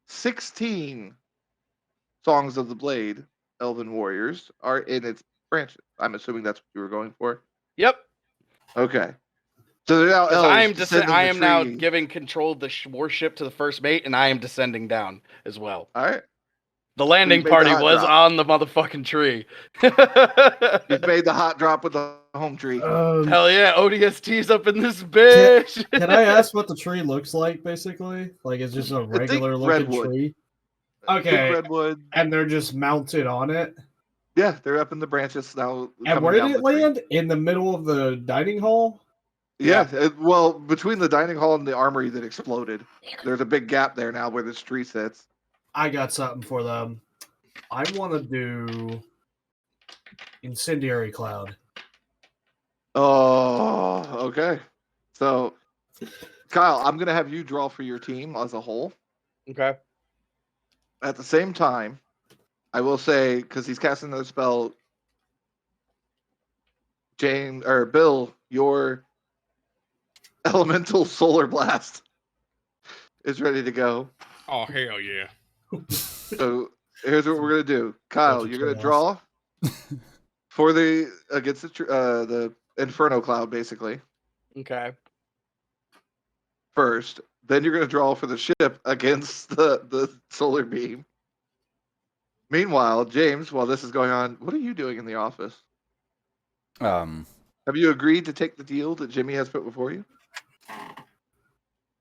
[SPEAKER 2] 16 Songs of the Blade Elven Warriors are in its branches. I'm assuming that's what you were going for.
[SPEAKER 5] Yep.
[SPEAKER 2] Okay. So they're now elves.
[SPEAKER 5] I am now giving control of the warship to the first mate, and I am descending down as well.
[SPEAKER 2] All right.
[SPEAKER 5] The landing
[SPEAKER 2] made the
[SPEAKER 5] party
[SPEAKER 2] hot
[SPEAKER 5] was
[SPEAKER 2] drop.
[SPEAKER 5] on the motherfucking tree.
[SPEAKER 2] You've made the hot drop with the home tree.
[SPEAKER 5] Hell yeah, ODST's up in this bitch.
[SPEAKER 4] Can I ask what the tree looks like, basically? Like, it's just a regular looking
[SPEAKER 2] redwood.
[SPEAKER 4] tree?
[SPEAKER 2] Big
[SPEAKER 4] Okay.
[SPEAKER 2] redwood.
[SPEAKER 4] And they're just mounted on it?
[SPEAKER 2] Yeah, they're up in the branches now.
[SPEAKER 4] And where did it land? In the middle of the dining hall?
[SPEAKER 2] Yeah, well, between the dining hall and the armory that exploded, there's a big gap there now where this tree sits.
[SPEAKER 4] I got something for them. I want to do Incendiary Cloud.
[SPEAKER 2] Oh, okay. So, Kyle, I'm going to have you draw for your team as a whole.
[SPEAKER 5] Okay.
[SPEAKER 2] At the same time, I will say, because he's casting another spell, Bill, your Elemental Solar Blast is ready to go.
[SPEAKER 3] Oh, hell yeah.
[SPEAKER 2] So here's what we're gonna do. Kyle, you're gonna draw for against the Inferno Cloud, basically.
[SPEAKER 5] Okay.
[SPEAKER 2] First, then you're gonna draw for the ship against the solar beam. Meanwhile, James, while this is going on, what are you doing in the office? Have you agreed to take the deal that Jimmy has put before you?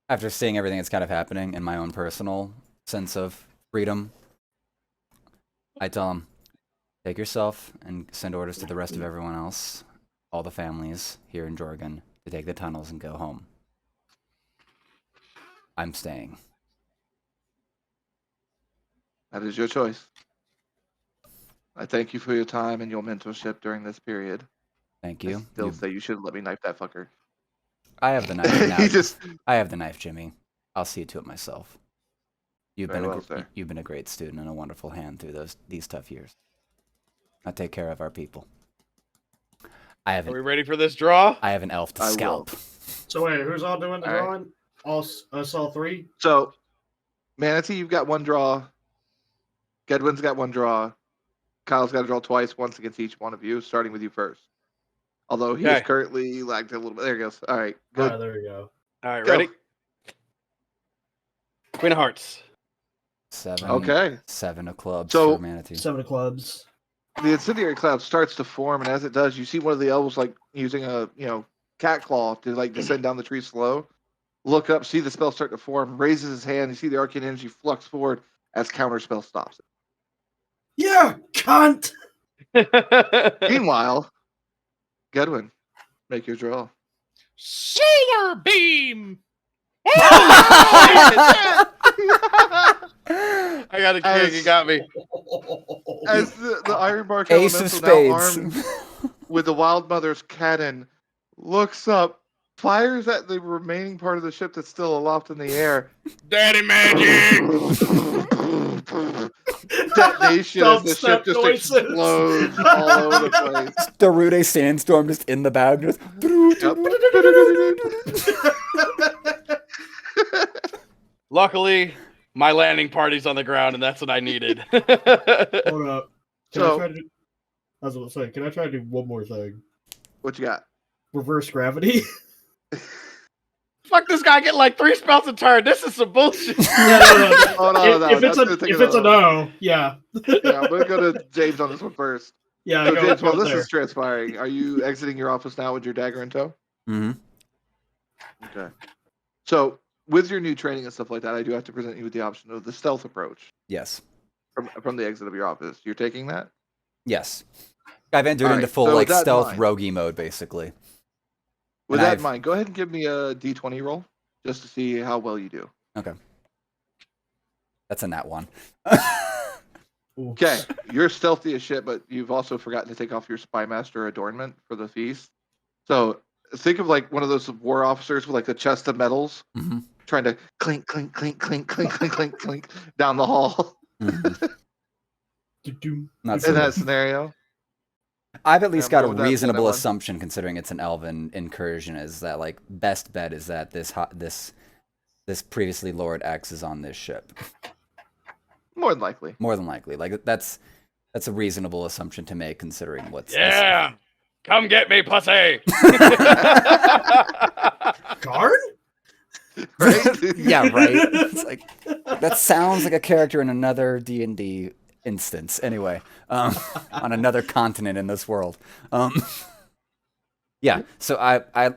[SPEAKER 1] After seeing everything that's kind of happening in my own personal sense of freedom, I tell him, take yourself and send orders to the rest of everyone else, all the families here in Jorgan, to take the tunnels and go home. I'm staying.
[SPEAKER 2] That is your choice. I thank you for your time and your mentorship during this period.
[SPEAKER 1] Thank you.
[SPEAKER 2] I still say you should let me knife that fucker.
[SPEAKER 1] I have the knife now.
[SPEAKER 2] He just...
[SPEAKER 1] I have the knife, Jimmy. I'll see to it myself. You've
[SPEAKER 2] Very
[SPEAKER 1] been
[SPEAKER 2] well,
[SPEAKER 1] you've been a great student and a wonderful hand through these tough years. I take care of our people.
[SPEAKER 5] Are we ready for this draw?
[SPEAKER 1] I have an elf to
[SPEAKER 2] I
[SPEAKER 1] scalp.
[SPEAKER 2] will.
[SPEAKER 4] So wait, who's all doing the
[SPEAKER 2] All right.
[SPEAKER 4] drawing? Us all three?
[SPEAKER 2] So, Manatee, you've got one draw. Gedwin's got one draw. Kyle's got to draw twice, once against each one of you, starting with you first. Although he is
[SPEAKER 5] Okay.
[SPEAKER 2] currently lagged a little bit. There he goes. All right,
[SPEAKER 4] All
[SPEAKER 2] good.
[SPEAKER 4] right, there we go.
[SPEAKER 5] All right,
[SPEAKER 2] Go.
[SPEAKER 5] ready? Queen of Hearts.
[SPEAKER 1] 7.
[SPEAKER 2] Okay.
[SPEAKER 1] 7 of clubs
[SPEAKER 2] So-
[SPEAKER 1] for Manatee.
[SPEAKER 4] 7 of clubs.
[SPEAKER 2] The incendiary cloud starts to form, and as it does, you see one of the elves like using a cat claw to like descend down the tree slow. Look up, see the spell start to form, raises his hand, you see the arcane energy flux forward as counterspell stops it.
[SPEAKER 4] Yeah, cunt!
[SPEAKER 2] Meanwhile, Gedwin, make your draw.
[SPEAKER 3] Solar beam!
[SPEAKER 5] I got a king. You got me.
[SPEAKER 2] As the Ironbark
[SPEAKER 1] Ace of
[SPEAKER 2] Elemental, now
[SPEAKER 1] spades.
[SPEAKER 2] armed with the Wild Mother's cannon, looks up, fires at the remaining part of the ship that's still aloft in the air.
[SPEAKER 3] Daddy magic!
[SPEAKER 2] Detonation as the ship
[SPEAKER 4] Dubstep
[SPEAKER 2] just
[SPEAKER 4] noises.
[SPEAKER 2] explodes all over the place.
[SPEAKER 1] Darude sandstorm just in the bag. Just...
[SPEAKER 5] Luckily, my landing party's on the ground, and that's what I needed.
[SPEAKER 4] Hold up. Can
[SPEAKER 2] So-
[SPEAKER 4] I try to do... I was going to say, can I try to do one more thing?
[SPEAKER 2] What you got?
[SPEAKER 4] Reverse gravity?
[SPEAKER 5] Fuck this guy getting like 3 spells a turn. This is some bullshit.
[SPEAKER 4] No.
[SPEAKER 2] Oh, no,
[SPEAKER 4] if
[SPEAKER 2] that's the thing
[SPEAKER 4] it's a
[SPEAKER 2] about-
[SPEAKER 4] no, yeah.
[SPEAKER 2] Yeah, I'm going to go to James on this one first.
[SPEAKER 4] Yeah,
[SPEAKER 2] So,
[SPEAKER 4] go
[SPEAKER 2] James, while
[SPEAKER 4] there.
[SPEAKER 2] this is transpiring, are you exiting your office now with your dagger in tow?
[SPEAKER 1] Mm-hmm.
[SPEAKER 2] Okay. So with your new training and stuff like that, I do have to present you with the option of the stealth approach
[SPEAKER 1] Yes.
[SPEAKER 2] from the exit of your office. You're taking that?
[SPEAKER 1] Yes. I've entered
[SPEAKER 2] All
[SPEAKER 1] into
[SPEAKER 2] right,
[SPEAKER 1] full
[SPEAKER 2] so with
[SPEAKER 1] like
[SPEAKER 2] that in
[SPEAKER 1] stealth
[SPEAKER 2] mind-
[SPEAKER 1] roguey mode, basically.
[SPEAKER 2] With
[SPEAKER 1] And
[SPEAKER 2] that
[SPEAKER 1] I've-
[SPEAKER 2] in mind, go ahead and give me a D20 roll just to see how well you do.
[SPEAKER 1] Okay. That's a nat one.
[SPEAKER 2] Okay, you're stealthy as shit, but you've also forgotten to take off your spy master adornment for the feast. So think of like one of those war officers with like the chest of medals,
[SPEAKER 1] Mm-hmm.
[SPEAKER 2] trying to clink, clink, clink, clink, clink, clink, clink, clink down the hall.
[SPEAKER 1] Mm-hmm. Not so
[SPEAKER 2] In that
[SPEAKER 1] good.
[SPEAKER 2] scenario,
[SPEAKER 1] I've at least
[SPEAKER 2] Yeah,
[SPEAKER 1] got a
[SPEAKER 2] with that- with that
[SPEAKER 1] reasonable
[SPEAKER 2] one.
[SPEAKER 1] assumption, considering it's an elven incursion, is that like best bet is that this previously Lord X is on this ship.
[SPEAKER 2] more than likely.
[SPEAKER 1] More than likely, like that's a reasonable assumption to make, considering what's
[SPEAKER 5] Yeah. Come get me, pussy.
[SPEAKER 4] Guard?
[SPEAKER 2] Right?
[SPEAKER 1] Yeah, right. It's like that sounds like a character in another D&D instance. Anyway, on another continent in this world. Yeah. So I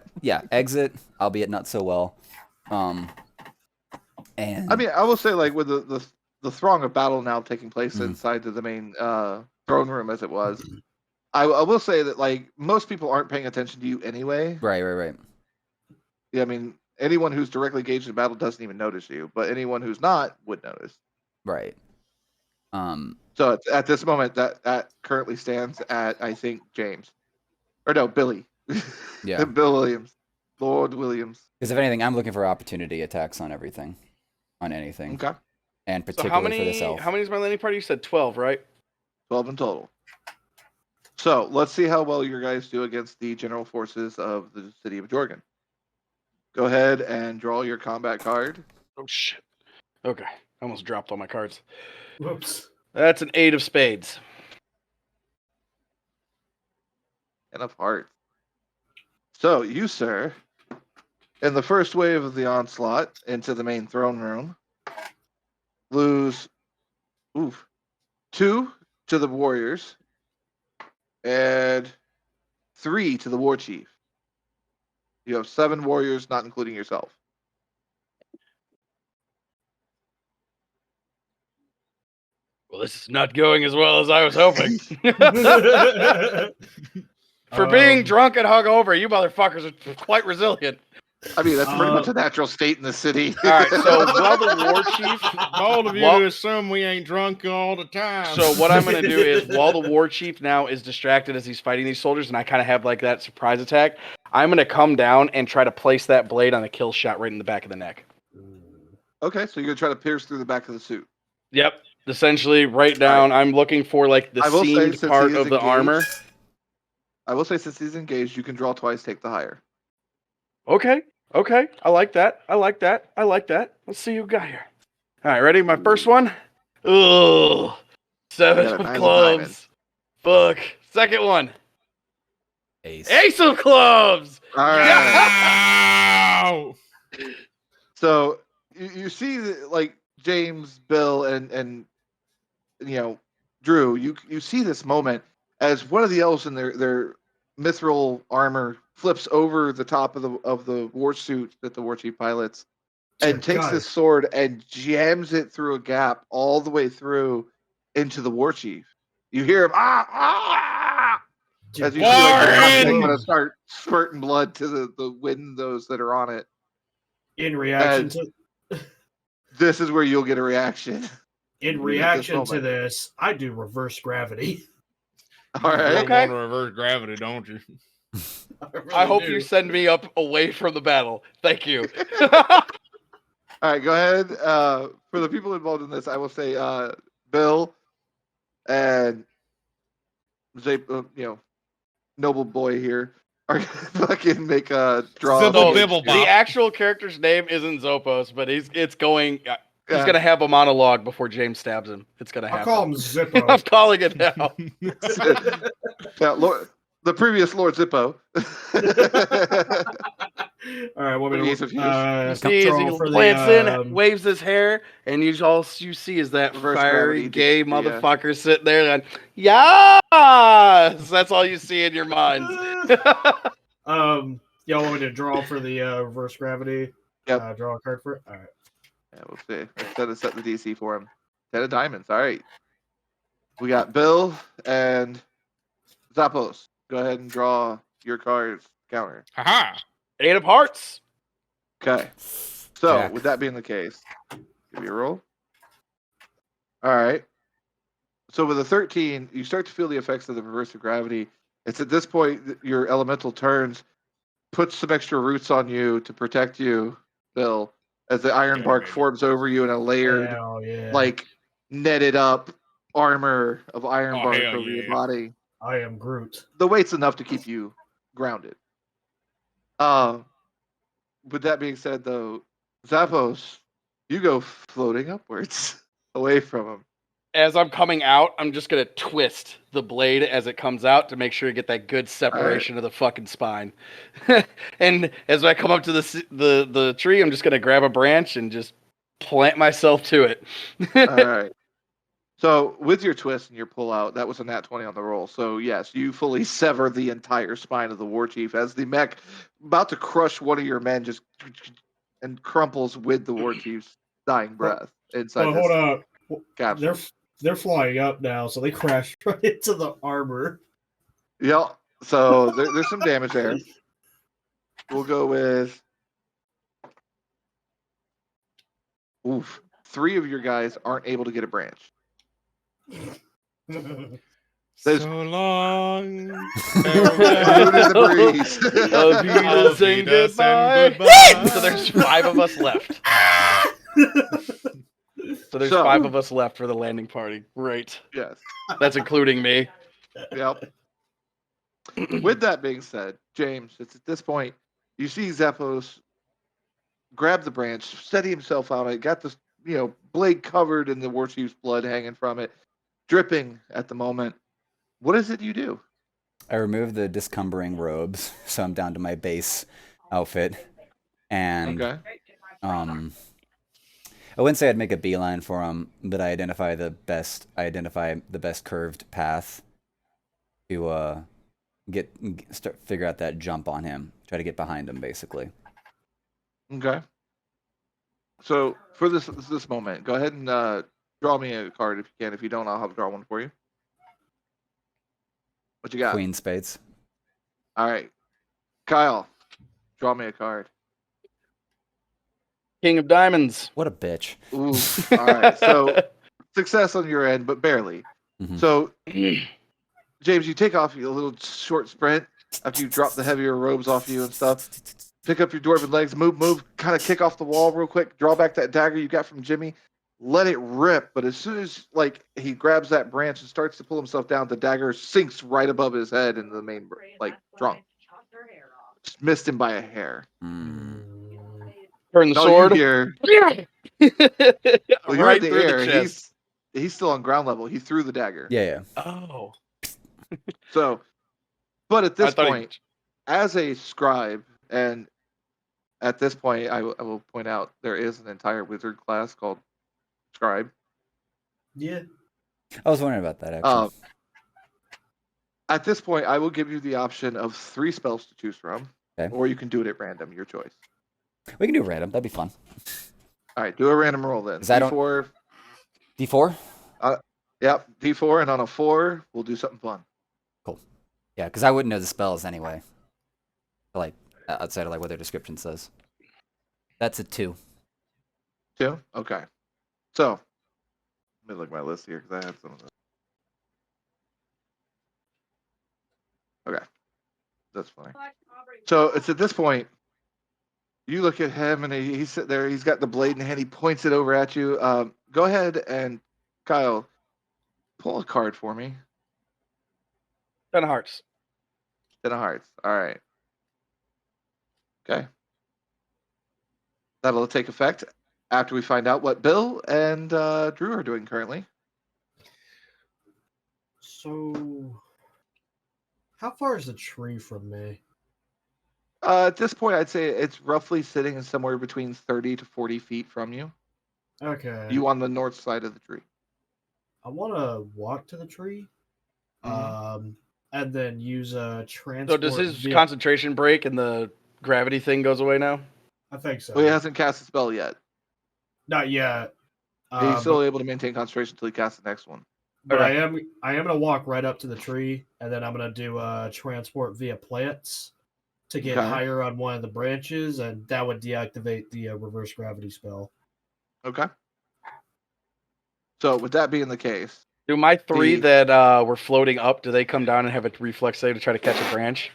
[SPEAKER 1] exit, albeit not so well. And
[SPEAKER 2] I mean, I will say, like, with the throng of battle now taking place
[SPEAKER 1] Mhm.
[SPEAKER 2] inside of the main throne room, as it was, I will say that like most people aren't paying attention to you anyway.
[SPEAKER 1] right.
[SPEAKER 2] Yeah, I mean, anyone who's directly engaged in battle doesn't even notice you, but anyone who's not would notice.
[SPEAKER 1] Right.
[SPEAKER 2] So at this moment, that currently stands at, I think, James, or no, Billy.
[SPEAKER 1] Yeah.
[SPEAKER 2] Bill Williams, Lord Williams.
[SPEAKER 1] Because if anything, I'm looking for opportunity attacks on everything, on anything,
[SPEAKER 2] Okay,
[SPEAKER 1] and
[SPEAKER 5] So
[SPEAKER 1] particularly for this elf.
[SPEAKER 5] how many is my landing party? You said 12, right?
[SPEAKER 2] 12 in total. So let's see how well your guys do against the general forces of the city of Jorgan. Go ahead and draw your combat card.
[SPEAKER 5] Oh shit. Okay. I almost dropped all my cards.
[SPEAKER 4] Whoops.
[SPEAKER 5] That's an 8 of spades.
[SPEAKER 2] And of hearts. So you, sir, in the first wave of the onslaught into the main throne room, lose 2 to the warriors and 3 to the war chief. You have 7 warriors, not including yourself.
[SPEAKER 5] Well, this is not going as well as I was hoping. For being drunk and hungover, you motherfuckers are quite resilient.
[SPEAKER 2] I mean, that's pretty much a natural state in the city.
[SPEAKER 5] All right, so while the war chief,
[SPEAKER 3] Bold of you
[SPEAKER 5] Well-
[SPEAKER 3] to assume we ain't drunk all the time.
[SPEAKER 5] so what I'm gonna do is while the war chief now is distracted as he's fighting these soldiers, and I kind of have like that surprise attack, I'm gonna come down and try to place that blade on a kill shot right in the back of the neck.
[SPEAKER 2] Okay, so you're gonna try to pierce through the back of the suit.
[SPEAKER 5] Yep, essentially right down. I'm looking for like the
[SPEAKER 2] I will say,
[SPEAKER 5] seamed
[SPEAKER 2] since
[SPEAKER 5] part
[SPEAKER 2] he is
[SPEAKER 5] of the
[SPEAKER 2] engaged-
[SPEAKER 5] armor.
[SPEAKER 2] I will say, since he's engaged, you can draw twice, take the higher.
[SPEAKER 5] Okay, I like that. Let's see who we got here. All right, ready? My first one. Ugh, 7
[SPEAKER 2] Yeah,
[SPEAKER 5] of
[SPEAKER 2] 9 of
[SPEAKER 5] clubs.
[SPEAKER 2] diamonds.
[SPEAKER 5] Fuck. Second one.
[SPEAKER 1] Ace.
[SPEAKER 5] Ace of clubs.
[SPEAKER 2] All right.
[SPEAKER 3] Ow!
[SPEAKER 2] So you see, like James, Bill, and you know Drew. You see this moment as one of the elves in their mithril armor flips over the top of the war suit that the war chief pilots, and takes
[SPEAKER 4] God.
[SPEAKER 2] his sword and jams it through a gap all the way through into the war chief. You hear him as you see like
[SPEAKER 3] Warren!
[SPEAKER 2] going to start spurting blood to the windows that are on it.
[SPEAKER 4] In reaction to
[SPEAKER 2] This is where you'll get a reaction.
[SPEAKER 4] in
[SPEAKER 2] at this
[SPEAKER 4] reaction to
[SPEAKER 2] moment.
[SPEAKER 4] this, I do reverse gravity.
[SPEAKER 2] All
[SPEAKER 3] You
[SPEAKER 2] right.
[SPEAKER 5] Okay.
[SPEAKER 3] want to reverse gravity, don't you?
[SPEAKER 5] I hope
[SPEAKER 4] really
[SPEAKER 5] you
[SPEAKER 4] do.
[SPEAKER 5] send me up away from the battle. Thank you.
[SPEAKER 2] All right, go ahead. For the people involved in this, I will say Bill and Noble Boy here are gonna fucking make a draw.
[SPEAKER 3] Zibble
[SPEAKER 2] against
[SPEAKER 3] bibble
[SPEAKER 2] you.
[SPEAKER 3] bop.
[SPEAKER 5] The actual character's name isn't Xapos, but he's going. He's
[SPEAKER 2] Yeah.
[SPEAKER 5] gonna have a monologue before James stabs him. It's gonna
[SPEAKER 4] I'll
[SPEAKER 5] happen.
[SPEAKER 4] call him Zippo.
[SPEAKER 5] I'm calling it now.
[SPEAKER 2] Yeah, the previous Lord Zippo.
[SPEAKER 4] All right, what
[SPEAKER 2] For
[SPEAKER 4] we
[SPEAKER 2] ease of use.
[SPEAKER 5] You see as he
[SPEAKER 4] control for the,
[SPEAKER 5] plants in, waves his hair, and all you see is that
[SPEAKER 2] Reverse
[SPEAKER 5] fiery
[SPEAKER 2] gravity,
[SPEAKER 5] gay
[SPEAKER 2] yeah.
[SPEAKER 5] motherfucker sitting there going, yes! That's all you see in your minds.
[SPEAKER 4] y'all want me to draw for the reverse gravity?
[SPEAKER 2] Yep.
[SPEAKER 4] Draw a card for it. All right.
[SPEAKER 2] Yeah, we'll see. Instead of set the DC for him. 10 of diamonds. All right. We got Bill and Xapos. Go ahead and draw your cards counter.
[SPEAKER 3] Haha.
[SPEAKER 5] 8 of hearts.
[SPEAKER 2] Okay. So,
[SPEAKER 1] Jack.
[SPEAKER 2] with that being the case, give me a roll. All right. So, with a 13, you start to feel the effects of the reverse of gravity. It's at this point that your elemental turns, puts some extra roots on you to protect you, Bill, as the iron
[SPEAKER 3] Yeah,
[SPEAKER 2] bark
[SPEAKER 3] baby.
[SPEAKER 2] forms over you in a layered,
[SPEAKER 4] Hell yeah.
[SPEAKER 2] like netted up armor of iron
[SPEAKER 3] Oh,
[SPEAKER 2] bark
[SPEAKER 3] hell
[SPEAKER 2] over your
[SPEAKER 3] yeah.
[SPEAKER 2] body.
[SPEAKER 4] I am Groot.
[SPEAKER 2] The weight's enough to keep you grounded. With that being said, though, Xapos, you go floating upwards away from him.
[SPEAKER 5] As I'm coming out, I'm just gonna twist the blade as it comes out to make sure you get that good separation of the fucking spine. And as I come up to the tree, I'm just gonna grab a branch and just plant myself to it.
[SPEAKER 2] All right. So with your twist and your pull out, that was a nat 20 on the roll. So yes, you fully sever the entire spine of the war chief as the mech about to crush one of your men just and crumples with the war chief's dying breath inside
[SPEAKER 4] But
[SPEAKER 2] this
[SPEAKER 4] hold up.
[SPEAKER 2] capsule.
[SPEAKER 4] They're flying up now, so they crash right into the armor.
[SPEAKER 2] Yeah. So there's some damage there. We'll go with oof. 3 of your guys aren't able to get a branch. There's-
[SPEAKER 3] So long.
[SPEAKER 2] Out in the breeze.
[SPEAKER 5] Auf Wiedersehen, goodbye.
[SPEAKER 3] goodbye.
[SPEAKER 5] So there's 5 of us left. So there's
[SPEAKER 2] So-
[SPEAKER 5] 5 of us left for the landing party. Great.
[SPEAKER 2] Yes.
[SPEAKER 5] That's including me.
[SPEAKER 2] Yep. With that being said, James, it's at this point you see Xapos grab the branch, steady himself on it, got this blade covered in the war chief's blood hanging from it, dripping at the moment. What is it you do?
[SPEAKER 1] I remove the discumbering robes, so I'm down to my base outfit, and
[SPEAKER 2] Okay.
[SPEAKER 1] I wouldn't say I'd make a beeline for him, but I identify the best curved path to figure out that jump on him. Try to get behind him, basically.
[SPEAKER 2] Okay. So for this moment, go ahead and draw me a card if you can. If you don't, I'll have to draw one for you. What you got?
[SPEAKER 1] Queen spades.
[SPEAKER 2] All right. Kyle, draw me a card.
[SPEAKER 5] King of Diamonds.
[SPEAKER 1] What a bitch.
[SPEAKER 2] Ooh. All right. So success on your end, but barely.
[SPEAKER 1] Mhm.
[SPEAKER 2] So James, you take off your little short sprint after you drop the heavier robes off you and stuff. Pick up your dwarven legs, move, kind of kick off the wall real quick, draw back that dagger you got from Jimmy, let it rip. But as soon as he grabs that branch and starts to pull himself down, the dagger sinks right above his head in the main trunk. Just missed him by a hair.
[SPEAKER 5] Turn the
[SPEAKER 2] No,
[SPEAKER 5] sword.
[SPEAKER 2] you hear,
[SPEAKER 5] Well,
[SPEAKER 2] you're
[SPEAKER 5] right
[SPEAKER 2] in the
[SPEAKER 5] through
[SPEAKER 2] air.
[SPEAKER 5] the chest.
[SPEAKER 2] He's still on ground level. He threw the dagger.
[SPEAKER 1] Yeah.
[SPEAKER 5] Oh.
[SPEAKER 2] So, but at this
[SPEAKER 5] I thought
[SPEAKER 2] point, as a scribe, and at this point, I will point out there is an entire wizard class called scribe.
[SPEAKER 4] Yeah.
[SPEAKER 1] I was wondering about that, actually.
[SPEAKER 2] At this point, I will give you the option of 3 spells to choose from,
[SPEAKER 1] Okay.
[SPEAKER 2] or you can do it at random, your choice.
[SPEAKER 1] We can do random. That'd be fun.
[SPEAKER 2] All right, do a random roll then.
[SPEAKER 1] 'Cause I don't-
[SPEAKER 2] D4.
[SPEAKER 1] D4?
[SPEAKER 2] Yep, D4, and on a 4, we'll do something fun.
[SPEAKER 1] Yeah, because I wouldn't know the spells anyway. Outside of what their description says. That's a 2.
[SPEAKER 2] 2? Okay. So, let me look at my list here because I had some of this. Okay. That's funny. So, it's at this point, you look at him and he's sitting there, he's got the blade in hand, he points it over at you. Go ahead and, Kyle, pull a card for me.
[SPEAKER 5] 10 of hearts.
[SPEAKER 2] 10 of hearts. All right. Okay. That'll take effect after we find out what Bill and Drew are doing currently.
[SPEAKER 4] So, how far is the tree from me?
[SPEAKER 2] At this point, I'd say it's roughly sitting somewhere between 30 to 40 feet from you.
[SPEAKER 4] Okay.
[SPEAKER 2] You on the north side of the tree.
[SPEAKER 4] I want to walk to the tree, and then use a transport.
[SPEAKER 5] So does his
[SPEAKER 4] vehicle.
[SPEAKER 5] concentration break and the gravity thing goes away now?
[SPEAKER 4] I think so.
[SPEAKER 2] Well, he hasn't cast a spell yet.
[SPEAKER 4] Not yet.
[SPEAKER 2] He's still
[SPEAKER 4] But,
[SPEAKER 2] able to maintain concentration until he casts the next one.
[SPEAKER 4] but
[SPEAKER 5] Okay.
[SPEAKER 4] I am gonna walk right up to the tree, and then I'm gonna do transport via plants to get
[SPEAKER 2] Okay.
[SPEAKER 4] higher on one of the branches, and that would deactivate the reverse gravity spell.
[SPEAKER 2] Okay. So with that being the case,
[SPEAKER 5] Do my 3
[SPEAKER 2] The-
[SPEAKER 5] that were floating up, do they come down and have a reflex save to try to catch a branch?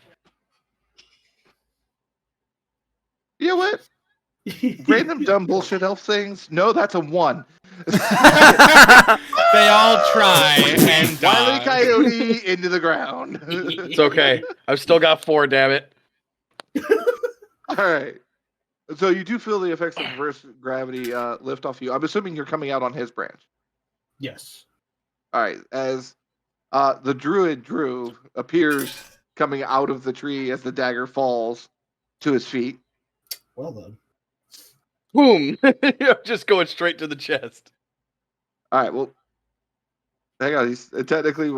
[SPEAKER 2] you know what? Random dumb bullshit elf things. No, that's a 1.
[SPEAKER 3] They all try and
[SPEAKER 2] Wile E.
[SPEAKER 3] die.
[SPEAKER 2] Coyote into the ground.
[SPEAKER 5] It's okay. I've still got 4, damn it.
[SPEAKER 2] All right. So you do feel the effects of reverse gravity lift off you. I'm assuming you're coming out on his branch.
[SPEAKER 4] Yes.
[SPEAKER 2] All right. As the druid Drew appears coming out of the tree as the dagger falls to his feet.
[SPEAKER 4] Well done.
[SPEAKER 5] Boom! I'm just going straight to the chest.
[SPEAKER 2] All right. Well, hang on. He's technically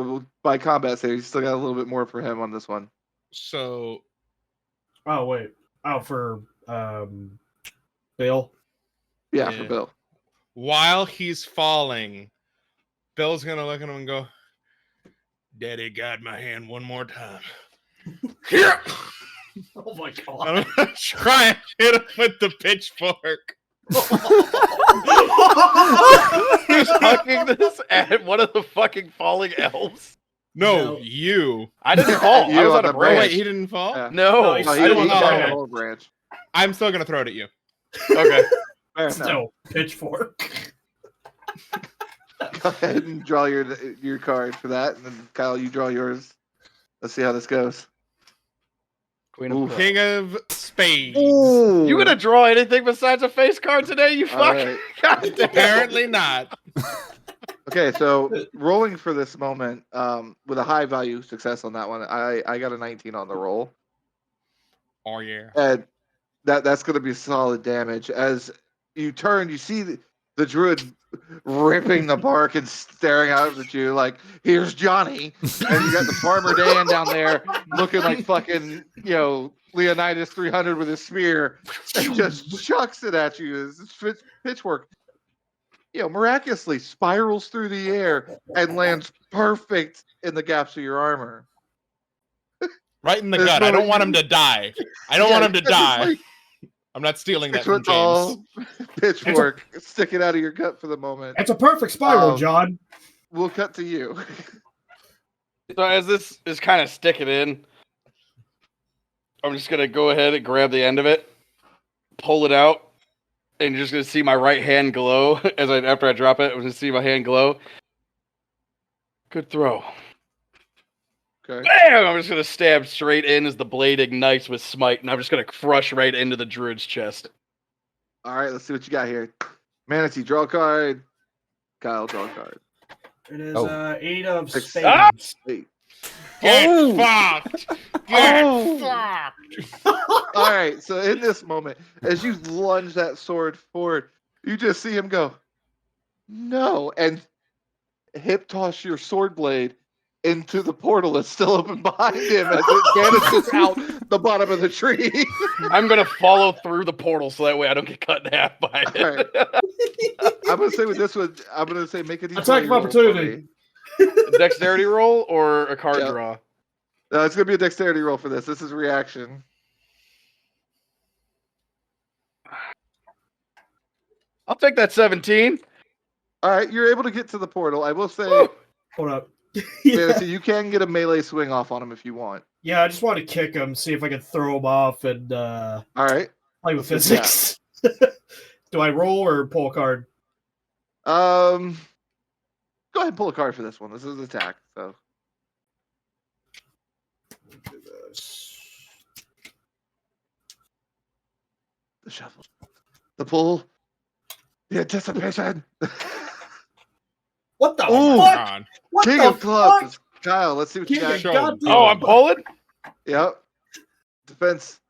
[SPEAKER 2] by combat save, he's still got a little bit more for him on this one.
[SPEAKER 3] So
[SPEAKER 4] Oh wait. Oh, for Bill.
[SPEAKER 2] Yeah,
[SPEAKER 3] Yeah.
[SPEAKER 2] for Bill.
[SPEAKER 3] while he's falling, Bill's gonna look at him and go, "Daddy, guide my hand one more time." Here.
[SPEAKER 4] Oh my
[SPEAKER 3] I'm
[SPEAKER 4] god.
[SPEAKER 3] gonna try and hit him with the pitchfork.
[SPEAKER 5] Who's hucking this at one of the fucking falling elves?
[SPEAKER 3] No,
[SPEAKER 4] No.
[SPEAKER 3] you.
[SPEAKER 5] I didn't fall.
[SPEAKER 2] You
[SPEAKER 5] I was
[SPEAKER 2] on
[SPEAKER 5] on a
[SPEAKER 2] the
[SPEAKER 3] Oh,
[SPEAKER 5] branch.
[SPEAKER 3] wait, he didn't fall?
[SPEAKER 2] Yeah.
[SPEAKER 5] No,
[SPEAKER 4] No, he's
[SPEAKER 2] No,
[SPEAKER 5] I
[SPEAKER 2] he
[SPEAKER 5] didn't
[SPEAKER 2] didn't
[SPEAKER 3] fall.
[SPEAKER 2] fall
[SPEAKER 5] fall.
[SPEAKER 2] on the whole branch.
[SPEAKER 3] I'm still gonna throw it at you.
[SPEAKER 5] Okay.
[SPEAKER 2] Fair enough.
[SPEAKER 4] Still, pitchfork.
[SPEAKER 2] Go ahead and draw your card for that, and then Kyle, you draw yours. Let's see how this goes.
[SPEAKER 5] Queen
[SPEAKER 2] Ooh.
[SPEAKER 5] of Clubs.
[SPEAKER 3] King of Spades.
[SPEAKER 5] You gonna draw anything besides a face card today? You
[SPEAKER 2] All
[SPEAKER 5] fucking
[SPEAKER 2] right.
[SPEAKER 5] goddamn.
[SPEAKER 3] Apparently not.
[SPEAKER 2] Okay, so rolling for this moment, with a high value success on that one, I got a 19 on the roll,
[SPEAKER 3] Oh yeah.
[SPEAKER 2] and that's going to be solid damage. As you turn, you see the druid ripping the bark and staring out at you like, "Here's Johnny," and you got the farmer Dan down there looking like fucking Leonidas 300 with his spear, and just chucks it at you as this pitchfork. Miraculously spirals through the air and lands perfect in the gaps of your armor.
[SPEAKER 3] Right in the
[SPEAKER 2] There's
[SPEAKER 3] gut. I
[SPEAKER 2] no-
[SPEAKER 3] don't want him to die. I don't want him to
[SPEAKER 2] it's just
[SPEAKER 3] die.
[SPEAKER 2] like
[SPEAKER 3] I'm not stealing that
[SPEAKER 2] 6
[SPEAKER 3] from
[SPEAKER 2] foot tall
[SPEAKER 3] James.
[SPEAKER 2] pitchfork sticking out of your gut for the moment.
[SPEAKER 4] It's a perfect spiral,
[SPEAKER 2] Um,
[SPEAKER 4] John.
[SPEAKER 2] We'll cut to you.
[SPEAKER 5] So as this is kind of sticking in, I'm just gonna go ahead and grab the end of it, pull it out, and you're just gonna see my right hand glow after I drop it. I'm gonna see my hand glow. Good throw.
[SPEAKER 2] Okay.
[SPEAKER 5] Bam! I'm just gonna stab straight in as the blade ignites with smite, and I'm just gonna crush right into the druid's chest.
[SPEAKER 2] All right, let's see what you got here. Manatee, draw a card. Kyle, draw a card.
[SPEAKER 4] It is
[SPEAKER 1] Oh.
[SPEAKER 4] 8 of
[SPEAKER 2] Six.
[SPEAKER 4] spades.
[SPEAKER 2] Wait.
[SPEAKER 3] Get
[SPEAKER 5] Oh!
[SPEAKER 3] fucked. Get
[SPEAKER 2] Oh!
[SPEAKER 3] fucked.
[SPEAKER 2] All right, so in this moment, as you lunge that sword forward, you just see him go, "No," and hip toss your sword blade into the portal that's still open behind him as it vanishes out the bottom of the tree.
[SPEAKER 5] I'm gonna follow through the portal so that way I don't get cut in half by it.
[SPEAKER 2] All right. I'm gonna say with this one, I'm gonna say make a
[SPEAKER 4] Attack
[SPEAKER 2] D20
[SPEAKER 4] of
[SPEAKER 2] roll for
[SPEAKER 4] opportunity.
[SPEAKER 2] me.
[SPEAKER 5] A dexterity roll or a card
[SPEAKER 2] Yeah.
[SPEAKER 5] draw?
[SPEAKER 2] No, it's gonna be a dexterity roll for this. This is reaction.
[SPEAKER 5] I'll take that 17.
[SPEAKER 2] All right, you're able to get to the portal. I will say,
[SPEAKER 5] Woo!
[SPEAKER 4] Hold up.
[SPEAKER 2] Manatee, you can get a melee swing off on him if you want.
[SPEAKER 4] Yeah, I just want to kick him, see if I can throw him off and
[SPEAKER 2] All right.
[SPEAKER 4] play with
[SPEAKER 2] Let's do that.
[SPEAKER 4] physics. Do I roll or pull a card?
[SPEAKER 2] Go ahead and pull a card for this one. This is attack. So
[SPEAKER 4] Do this.
[SPEAKER 2] the shuffle, the pull, the anticipation.
[SPEAKER 4] What the
[SPEAKER 2] Ooh.
[SPEAKER 4] fuck?
[SPEAKER 3] God.
[SPEAKER 4] What
[SPEAKER 2] King
[SPEAKER 4] the
[SPEAKER 2] of clubs.
[SPEAKER 4] fuck?
[SPEAKER 2] Is Kyle, let's see what you
[SPEAKER 4] King
[SPEAKER 2] got.
[SPEAKER 4] of
[SPEAKER 3] Show
[SPEAKER 4] goddamn-
[SPEAKER 5] Oh, I'm pulling?
[SPEAKER 2] Yep. Defense.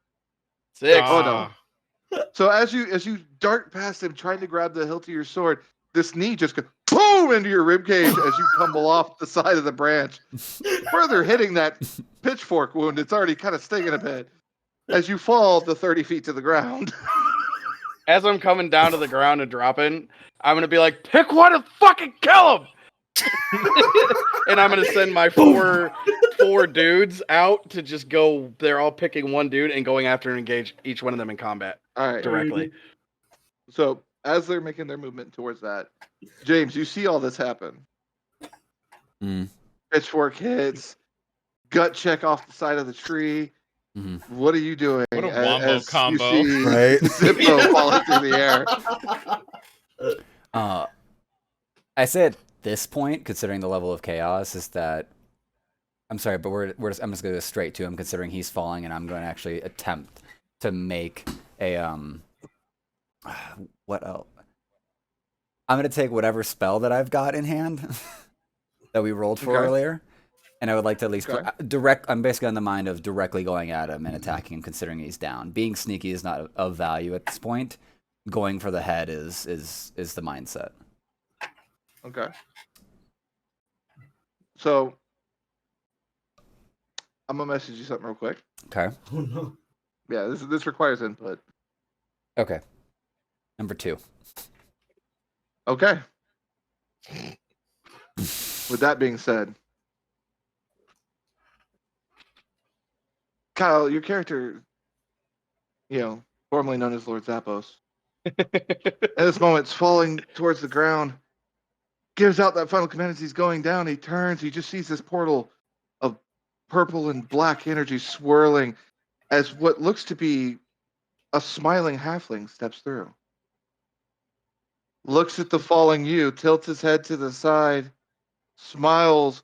[SPEAKER 5] 6.
[SPEAKER 2] Oh, no.
[SPEAKER 3] Ah.
[SPEAKER 2] So as you dart past him, trying to grab the hilt of your sword, this knee just goes boom into your ribcage as you tumble off the side of the branch, further hitting that pitchfork wound. It's already kind of stinging a bit as you fall the 30 feet to the ground.
[SPEAKER 5] as I'm coming down to the ground and dropping, I'm gonna be like, pick one and fucking kill him. And I'm gonna send my four dudes out to just go. They're all picking one dude and going after and engage each one of them in combat
[SPEAKER 2] All right.
[SPEAKER 5] directly.
[SPEAKER 2] So as they're making their movement towards that, James, you see all this happen. Pitchfork hits, gut check off the side of the tree. What are you doing?
[SPEAKER 3] What a wombo combo.
[SPEAKER 2] You see
[SPEAKER 1] Right?
[SPEAKER 2] Xapos falling through the air.
[SPEAKER 1] I say at this point, considering the level of chaos, is that I'm sorry, but I'm just gonna go straight to him, considering he's falling, and I'm going to actually attempt to make a what else? I'm gonna take whatever spell that I've got in hand that we rolled for earlier, and I would like to at least I'm basically on the mind of directly going at him and attacking him, considering he's down. Being sneaky is not of value at this point. Going for the head is the mindset.
[SPEAKER 2] Okay. So I'm gonna message you something real quick.
[SPEAKER 1] Okay.
[SPEAKER 4] Oh no.
[SPEAKER 2] Yeah, this requires input.
[SPEAKER 1] Okay. Number 2.
[SPEAKER 2] Okay. With that being said, Kyle, your character, formerly known as Lord Xapos, at this moment, is falling towards the ground, gives out that final command as he's going down. He turns, he just sees this portal of purple and black energy swirling as what looks to be a smiling halfling steps through. Looks at the falling you, tilts his head to the side, smiles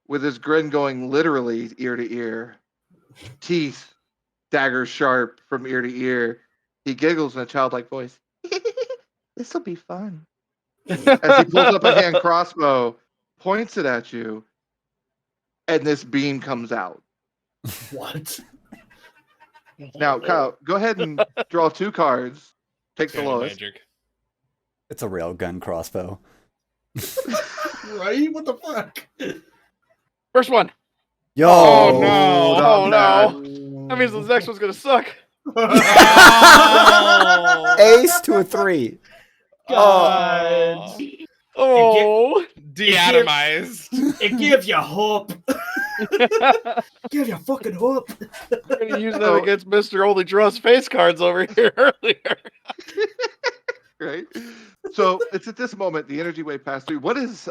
[SPEAKER 2] with his grin going literally ear to ear, teeth dagger sharp from ear to ear. He giggles in a childlike voice. This'll be fun. As he pulls up a hand crossbow, points it at you, and this beam comes out.
[SPEAKER 4] What?
[SPEAKER 2] Now, Kyle, go ahead and draw 2 cards. Take the lowest.
[SPEAKER 3] Magic.
[SPEAKER 1] It's a railgun crossbow.
[SPEAKER 4] Right? What the fuck?
[SPEAKER 5] First one.
[SPEAKER 1] Yo!
[SPEAKER 5] Oh no! Oh
[SPEAKER 2] not
[SPEAKER 5] no! That means the next one's gonna suck.
[SPEAKER 1] Ace to a 3.
[SPEAKER 4] God.
[SPEAKER 5] Oh.
[SPEAKER 3] De-atomized.
[SPEAKER 4] It gives you hope. Give you fucking hope.
[SPEAKER 5] I'm gonna use that against Mr. Only Draws face cards over here earlier.
[SPEAKER 2] Right? So it's at this moment the energy wave passed through. What is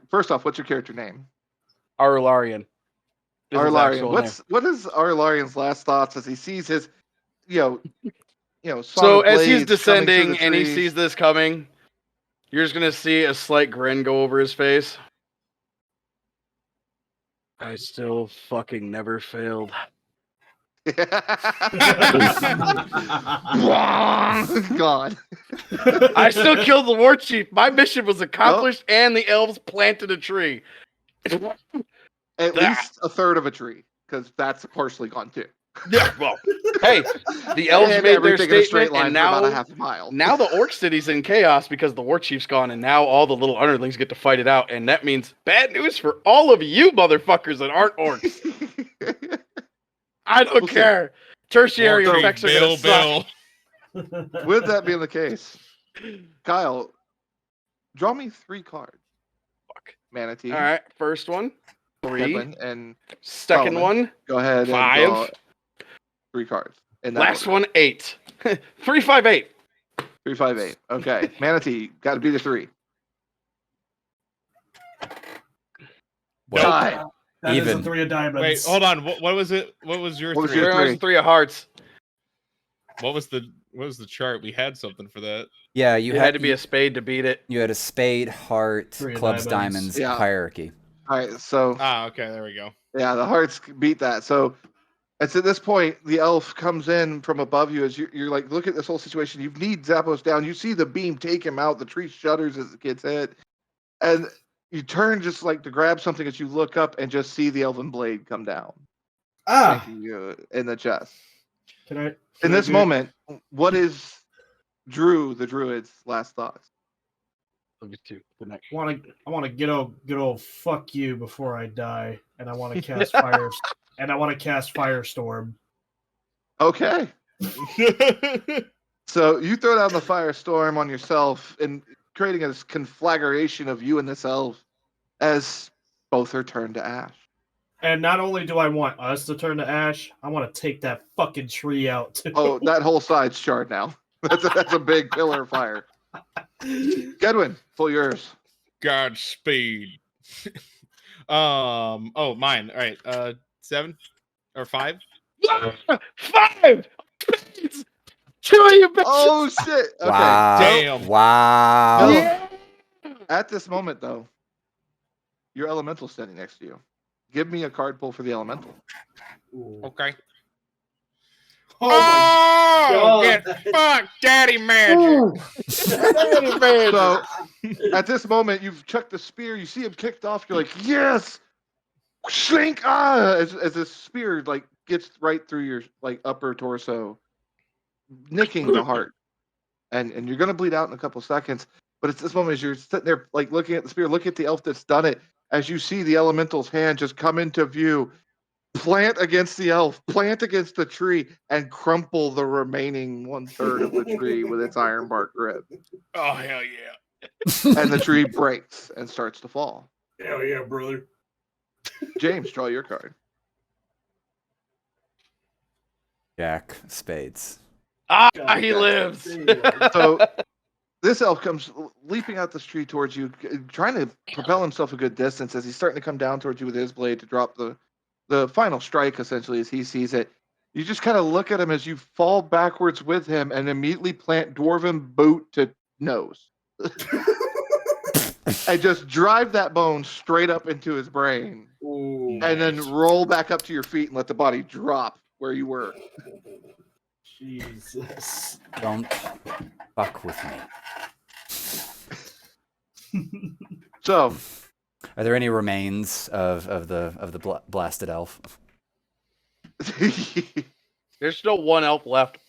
[SPEAKER 2] first off, what's your character name?
[SPEAKER 5] Arulaurian.
[SPEAKER 2] Arulaurian. What is Arulaurian's last thoughts as he sees his
[SPEAKER 5] so
[SPEAKER 2] sonic
[SPEAKER 5] as he's
[SPEAKER 2] blades
[SPEAKER 5] descending
[SPEAKER 2] coming through the
[SPEAKER 5] and he
[SPEAKER 2] trees?
[SPEAKER 5] sees this coming, you're just gonna see a slight grin go over his face. I still fucking never failed.
[SPEAKER 2] God.
[SPEAKER 5] I still killed the war chief. My mission was accomplished, and the elves planted a tree.
[SPEAKER 2] At least a third of a tree, because that's partially gone too.
[SPEAKER 5] Yeah, well, hey, the elves
[SPEAKER 2] And
[SPEAKER 5] made their
[SPEAKER 2] everything in a straight
[SPEAKER 5] statement,
[SPEAKER 2] line
[SPEAKER 5] and
[SPEAKER 2] for about a
[SPEAKER 5] now,
[SPEAKER 2] half a mile.
[SPEAKER 5] now the orc city's in chaos because the war chief's gone, and now all the little underlings get to fight it out, and that means bad news for all of you motherfuckers that aren't orcs. I don't care. Tertiary
[SPEAKER 3] Orc
[SPEAKER 5] effects are
[SPEAKER 3] Bill,
[SPEAKER 5] gonna suck.
[SPEAKER 3] Bill.
[SPEAKER 2] With that being the case, Kyle, draw me 3 cards.
[SPEAKER 5] Fuck.
[SPEAKER 2] Manatee.
[SPEAKER 5] All right, first one, 3.
[SPEAKER 2] Devlin, and
[SPEAKER 5] Second
[SPEAKER 2] Solomon.
[SPEAKER 5] one,
[SPEAKER 2] go ahead
[SPEAKER 5] 5.
[SPEAKER 2] and draw 3 cards. In that
[SPEAKER 5] Last
[SPEAKER 2] order.
[SPEAKER 5] one, 8. 3, 5, 8.
[SPEAKER 2] 3, 5, 8. Okay. Manatee, got to be the 3.
[SPEAKER 1] What?
[SPEAKER 2] Tie.
[SPEAKER 4] That is
[SPEAKER 1] Even.
[SPEAKER 4] a 3 of diamonds.
[SPEAKER 3] Wait, hold on. What was it? What was your
[SPEAKER 2] What was
[SPEAKER 3] 3?
[SPEAKER 2] your
[SPEAKER 5] There was 3 of hearts.
[SPEAKER 3] What was the chart? We had something for that.
[SPEAKER 1] Yeah,
[SPEAKER 5] You had to be a spade to beat it.
[SPEAKER 1] You had a spade, heart,
[SPEAKER 4] 3 of
[SPEAKER 1] clubs,
[SPEAKER 4] diamonds.
[SPEAKER 1] diamonds,
[SPEAKER 2] Yeah.
[SPEAKER 1] hierarchy.
[SPEAKER 2] All right. So,
[SPEAKER 3] Okay, there we go.
[SPEAKER 2] yeah, the hearts beat that. So, it's at this point, the elf comes in from above you as you're like, look at this whole situation. You need Xapos down. You see the beam take him out. The tree shudders as it gets hit. And you turn just like to grab something as you look up and just see the elven blade come down. Thank you in the chest. In this moment, what is Drew the Druid's last thoughts?
[SPEAKER 5] Look at you. The next.
[SPEAKER 4] I want to get old fuck you before I die, and I want to cast fire, and I want to cast Firestorm.
[SPEAKER 2] Okay. So you throw down the firestorm on yourself and creating a conflagration of you and this elf as both are turned to ash.
[SPEAKER 4] And not only do I want us to turn to ash, I want to take that fucking tree out too.
[SPEAKER 2] Oh, that whole side's charred now. That's a big pillar of fire. Gedwin, full yours.
[SPEAKER 3] Godspeed. Oh, mine. All right. 7 or 5?
[SPEAKER 5] 5! Two of you bitches!
[SPEAKER 2] Oh shit! Okay.
[SPEAKER 1] Wow.
[SPEAKER 3] Damn.
[SPEAKER 1] Wow.
[SPEAKER 5] Yeah.
[SPEAKER 2] At this moment, though, your elemental's standing next to you. Give me a card pull for the elemental.
[SPEAKER 4] Ooh.
[SPEAKER 3] Okay.
[SPEAKER 4] Oh my
[SPEAKER 3] Oh,
[SPEAKER 4] God.
[SPEAKER 3] get fucked, daddy magic.
[SPEAKER 2] So at this moment, you've chucked the spear. You see him kicked off. You're like, yes, shrink! As the spear like gets right through your like upper torso, nicking the heart, and you're gonna bleed out in a couple seconds. But it's this moment as you're sitting there like looking at the spear, look at the elf that's done it. As you see the elemental's hand just come into view, plant against the elf, plant against the tree, and crumple the remaining 1/3 of the tree with its ironbark grip.
[SPEAKER 3] Oh, hell yeah.
[SPEAKER 2] And the tree breaks and starts to fall.
[SPEAKER 4] Hell yeah, brother.
[SPEAKER 2] James, draw your card.
[SPEAKER 1] Jack Spades.
[SPEAKER 5] Ah,
[SPEAKER 4] God
[SPEAKER 5] he
[SPEAKER 2] damn.
[SPEAKER 5] lives.
[SPEAKER 2] So this elf comes leaping out this tree towards you, trying to propel himself a good distance as he's starting to come down towards you with his blade to drop the final strike, essentially, as he sees it. You just kind of look at him as you fall backwards with him and immediately plant dwarven boot to nose. And just drive that bone straight up into his brain.
[SPEAKER 4] Ooh.
[SPEAKER 2] And then roll back up to your feet and let the body drop where you were.
[SPEAKER 4] Jesus.
[SPEAKER 1] Don't fuck with me.
[SPEAKER 2] So,
[SPEAKER 1] Are there any remains of the blasted elf?
[SPEAKER 5] There's still one elf left.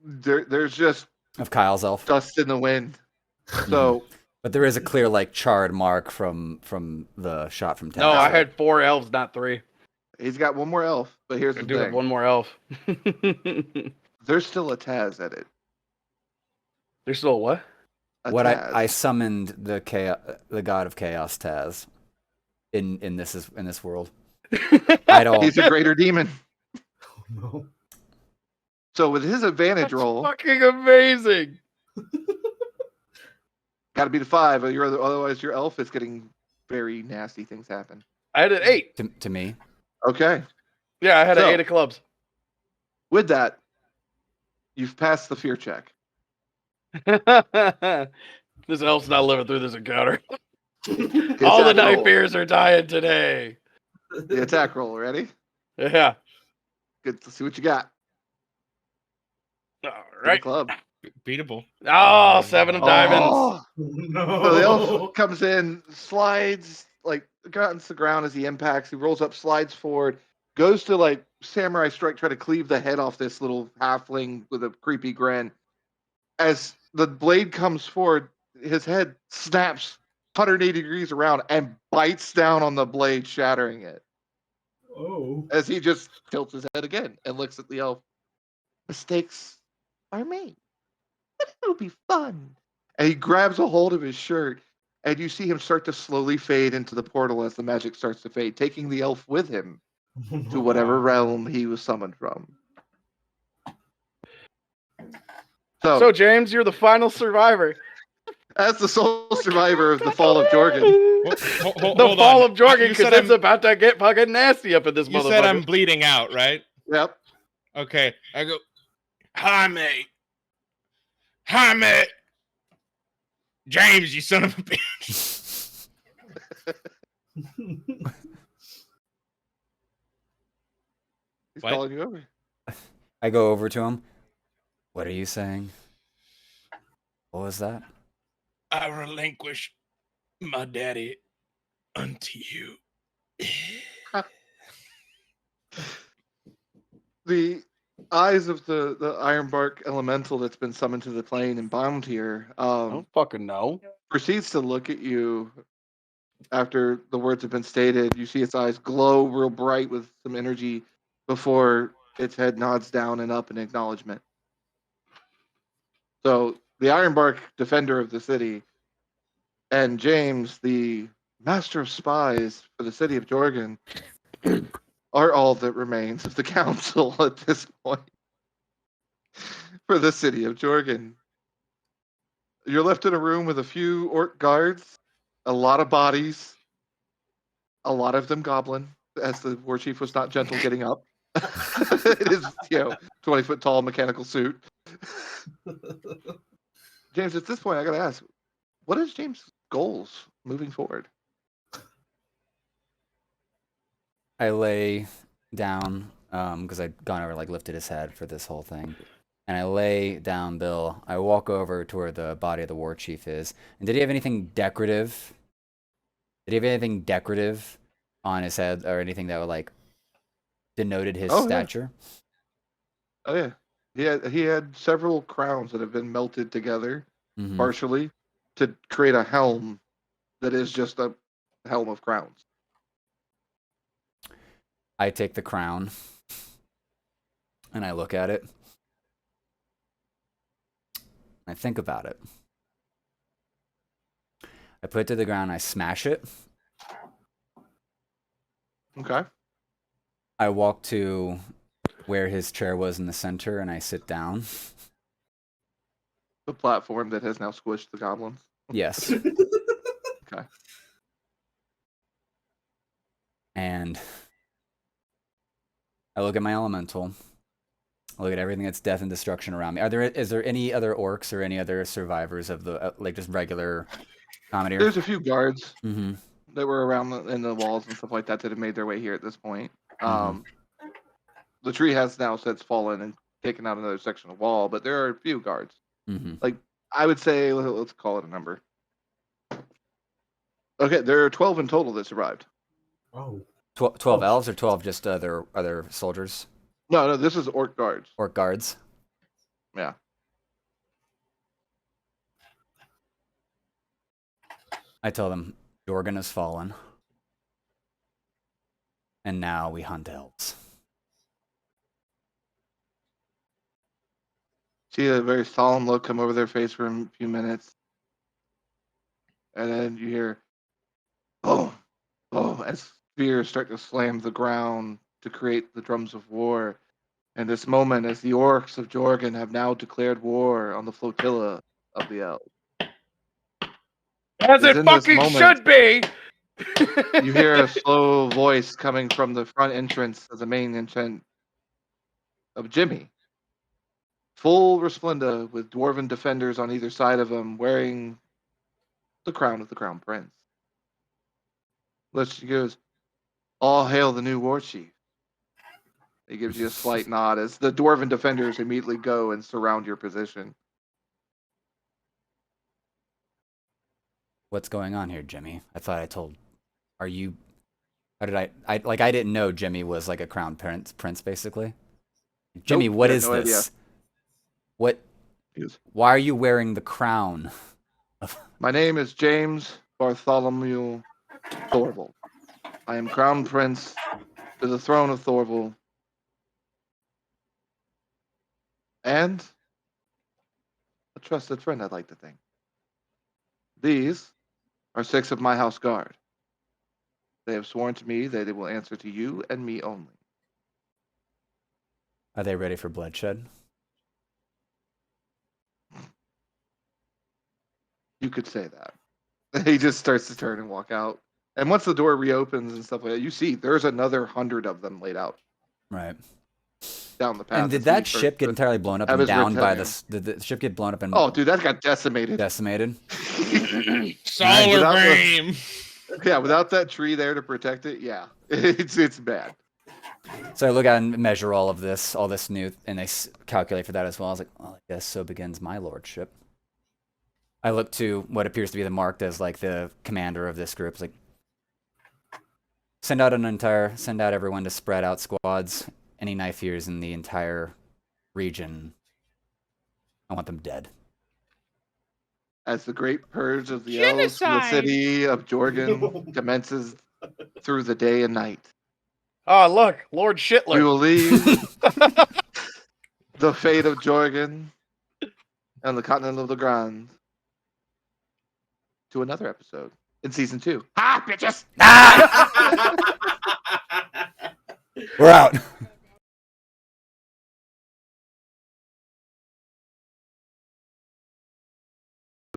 [SPEAKER 2] there's just
[SPEAKER 1] Of Kyle's elf?
[SPEAKER 2] dust in the wind. So,
[SPEAKER 1] But there is a clear, like, charred mark from the shot from 10.
[SPEAKER 5] No, I had 4 elves, not 3.
[SPEAKER 2] he's got one more elf, but here's
[SPEAKER 5] I
[SPEAKER 2] the
[SPEAKER 5] do have
[SPEAKER 2] thing.
[SPEAKER 5] one more elf.
[SPEAKER 2] There's still a Taz at it.
[SPEAKER 5] There's still a what?
[SPEAKER 2] A
[SPEAKER 1] What
[SPEAKER 2] Taz.
[SPEAKER 1] I summoned the god of chaos Taz in this world. I don't.
[SPEAKER 2] He's a greater demon.
[SPEAKER 4] Oh, no.
[SPEAKER 2] So with his advantage
[SPEAKER 5] That's
[SPEAKER 2] roll,
[SPEAKER 5] fucking amazing.
[SPEAKER 2] got to beat a 5. Or otherwise, your elf is getting very nasty things happen.
[SPEAKER 5] I had an 8.
[SPEAKER 1] To me.
[SPEAKER 2] Okay.
[SPEAKER 5] Yeah, I had
[SPEAKER 2] So-
[SPEAKER 5] an 8 of clubs.
[SPEAKER 2] With that, you've passed the fear check.
[SPEAKER 5] This elf's not living through this encounter.
[SPEAKER 2] The
[SPEAKER 5] All the
[SPEAKER 2] attack
[SPEAKER 5] night
[SPEAKER 2] roll.
[SPEAKER 5] fears are dying today.
[SPEAKER 2] The attack roll. Ready?
[SPEAKER 5] Yeah.
[SPEAKER 2] Good. Let's see what you got.
[SPEAKER 5] All
[SPEAKER 2] Hit the
[SPEAKER 5] right.
[SPEAKER 2] club.
[SPEAKER 3] Beatable.
[SPEAKER 5] Oh, 7 of diamonds.
[SPEAKER 2] Oh!
[SPEAKER 4] No.
[SPEAKER 2] So the elf comes in, slides, like grunts the ground as he impacts. He rolls up, slides forward, goes to like samurai strike, try to cleave the head off this little halfling with a creepy grin. As the blade comes forward, his head snaps 180 degrees around and bites down on the blade, shattering it.
[SPEAKER 4] Oh.
[SPEAKER 2] As he just tilts his head again and looks at the elf. Mistakes are made. But it'll be fun. And he grabs a hold of his shirt, and you see him start to slowly fade into the portal as the magic starts to fade, taking the elf with him to whatever realm he was summoned from.
[SPEAKER 5] So, James, you're the final survivor.
[SPEAKER 2] As the sole survivor of the Fall of Jorgan,
[SPEAKER 5] The Fall of Jorgan, because it's about to get fucking nasty up in this
[SPEAKER 3] You
[SPEAKER 5] motherfucker.
[SPEAKER 3] said I'm bleeding out, right?
[SPEAKER 2] yep.
[SPEAKER 3] Okay. I go, hi, mate. Hi, mate. James, you son of a bitch.
[SPEAKER 2] He's
[SPEAKER 3] What?
[SPEAKER 2] calling you over.
[SPEAKER 1] I go over to him. What are you saying? What was that?
[SPEAKER 3] I relinquish my daddy unto you.
[SPEAKER 2] The eyes of the Ironbark elemental that's been summoned to the plane and bound here
[SPEAKER 5] I don't fucking know.
[SPEAKER 2] proceeds to look at you after the words have been stated. You see its eyes glow real bright with some energy before its head nods down and up in acknowledgement. So the Ironbark, defender of the city, and James, the master of spies for the city of Jorgan, are all that remains of the council at this point for the city of Jorgan. You're left in a room with a few orc guards, a lot of bodies, a lot of them goblin, as the war chief was not gentle getting up. It is, 20-foot tall mechanical suit. James, at this point, I gotta ask, what is James' goals moving forward?
[SPEAKER 1] I lay down, because I'd gone over, lifted his head for this whole thing. And I lay down Bill. I walk over to where the body of the war chief is. And did he have anything decorative? Did he have anything decorative on his head or anything that would, denoted his stature?
[SPEAKER 2] Oh, yeah. He had several crowns that have been melted together, partially, to create a helm that is just a helm of crowns.
[SPEAKER 1] I take the crown and I look at it. I think about it. I put it to the ground, I smash it.
[SPEAKER 2] Okay.
[SPEAKER 1] I walk to where his chair was in the center and I sit down.
[SPEAKER 2] The platform that has now squished the goblins.
[SPEAKER 1] Yes.
[SPEAKER 2] Okay.
[SPEAKER 1] And I look at my elemental. I look at everything that's death and destruction around me. Is there any other orcs or any other survivors of the just regular comedy?
[SPEAKER 2] There's a few guards that were around in the walls and stuff like that have made their way here at this point. The tree has now since fallen and taken out another section of wall, but there are a few guards. I would say, let's call it a number. Okay, there are 12 in total that survived.
[SPEAKER 4] Oh.
[SPEAKER 1] 12 elves or 12 just other soldiers?
[SPEAKER 2] No, this is orc guards.
[SPEAKER 1] Orc guards?
[SPEAKER 2] Yeah.
[SPEAKER 1] I tell them, Jorgan has fallen. And now we hunt elves.
[SPEAKER 2] See a very solemn look come over their face for a few minutes. And then you hear, oh, as spears start to slam the ground to create the drums of war. And this moment, as the orcs of Jorgan have now declared war on the flotilla of the elves.
[SPEAKER 5] As it fucking should be!
[SPEAKER 2] You hear a slow voice coming from the front entrance of the main entrance of Jimmy. Full resplenda with dwarven defenders on either side of him, wearing the crown of the crown prince. She goes, all hail the new war chief. He gives you a slight nod as the dwarven defenders immediately go and surround your position.
[SPEAKER 1] What's going on here, Jimmy? I thought I told... Are you... How did I didn't know Jimmy was like a crown prince, basically. Jimmy,
[SPEAKER 2] Nope,
[SPEAKER 1] what
[SPEAKER 2] I had
[SPEAKER 1] is
[SPEAKER 2] no
[SPEAKER 1] this?
[SPEAKER 2] idea.
[SPEAKER 1] What... Why are you wearing the crown?
[SPEAKER 2] My name is James Bartholomew Thorval. I am crown prince to the throne of Thorval. And a trusted friend, I'd like to think. These are 6 of my house guard. They have sworn to me that they will answer to you and me only.
[SPEAKER 1] Are they ready for bloodshed?
[SPEAKER 2] You could say that. He just starts to turn and walk out. And once the door reopens and stuff like that, you see there's another 100 of them laid out.
[SPEAKER 1] Right.
[SPEAKER 2] Down the path.
[SPEAKER 1] And did that ship get entirely blown up and down by this? Did the ship get blown up and...
[SPEAKER 2] Oh, dude, that got decimated.
[SPEAKER 1] Decimated?
[SPEAKER 3] Solar beam!
[SPEAKER 2] Yeah, without that tree there to protect it, yeah. It's bad.
[SPEAKER 1] So I look at and measure all this new, and they calculate for that as well. I was like, well, I guess so begins my lordship. I look to what appears to be marked as the commander of this group. It's like, send out everyone to spread out squads. Any knife ears in the entire region, I want them dead.
[SPEAKER 2] As the great purge of the elves from the city of Jorgan commences through the day and night.
[SPEAKER 5] Oh, look, Lord Shitler.
[SPEAKER 2] We will leave the fate of Jorgan on the continent of Legrand to another episode in season 2. Ha, bitches!
[SPEAKER 1] Ah! We're out.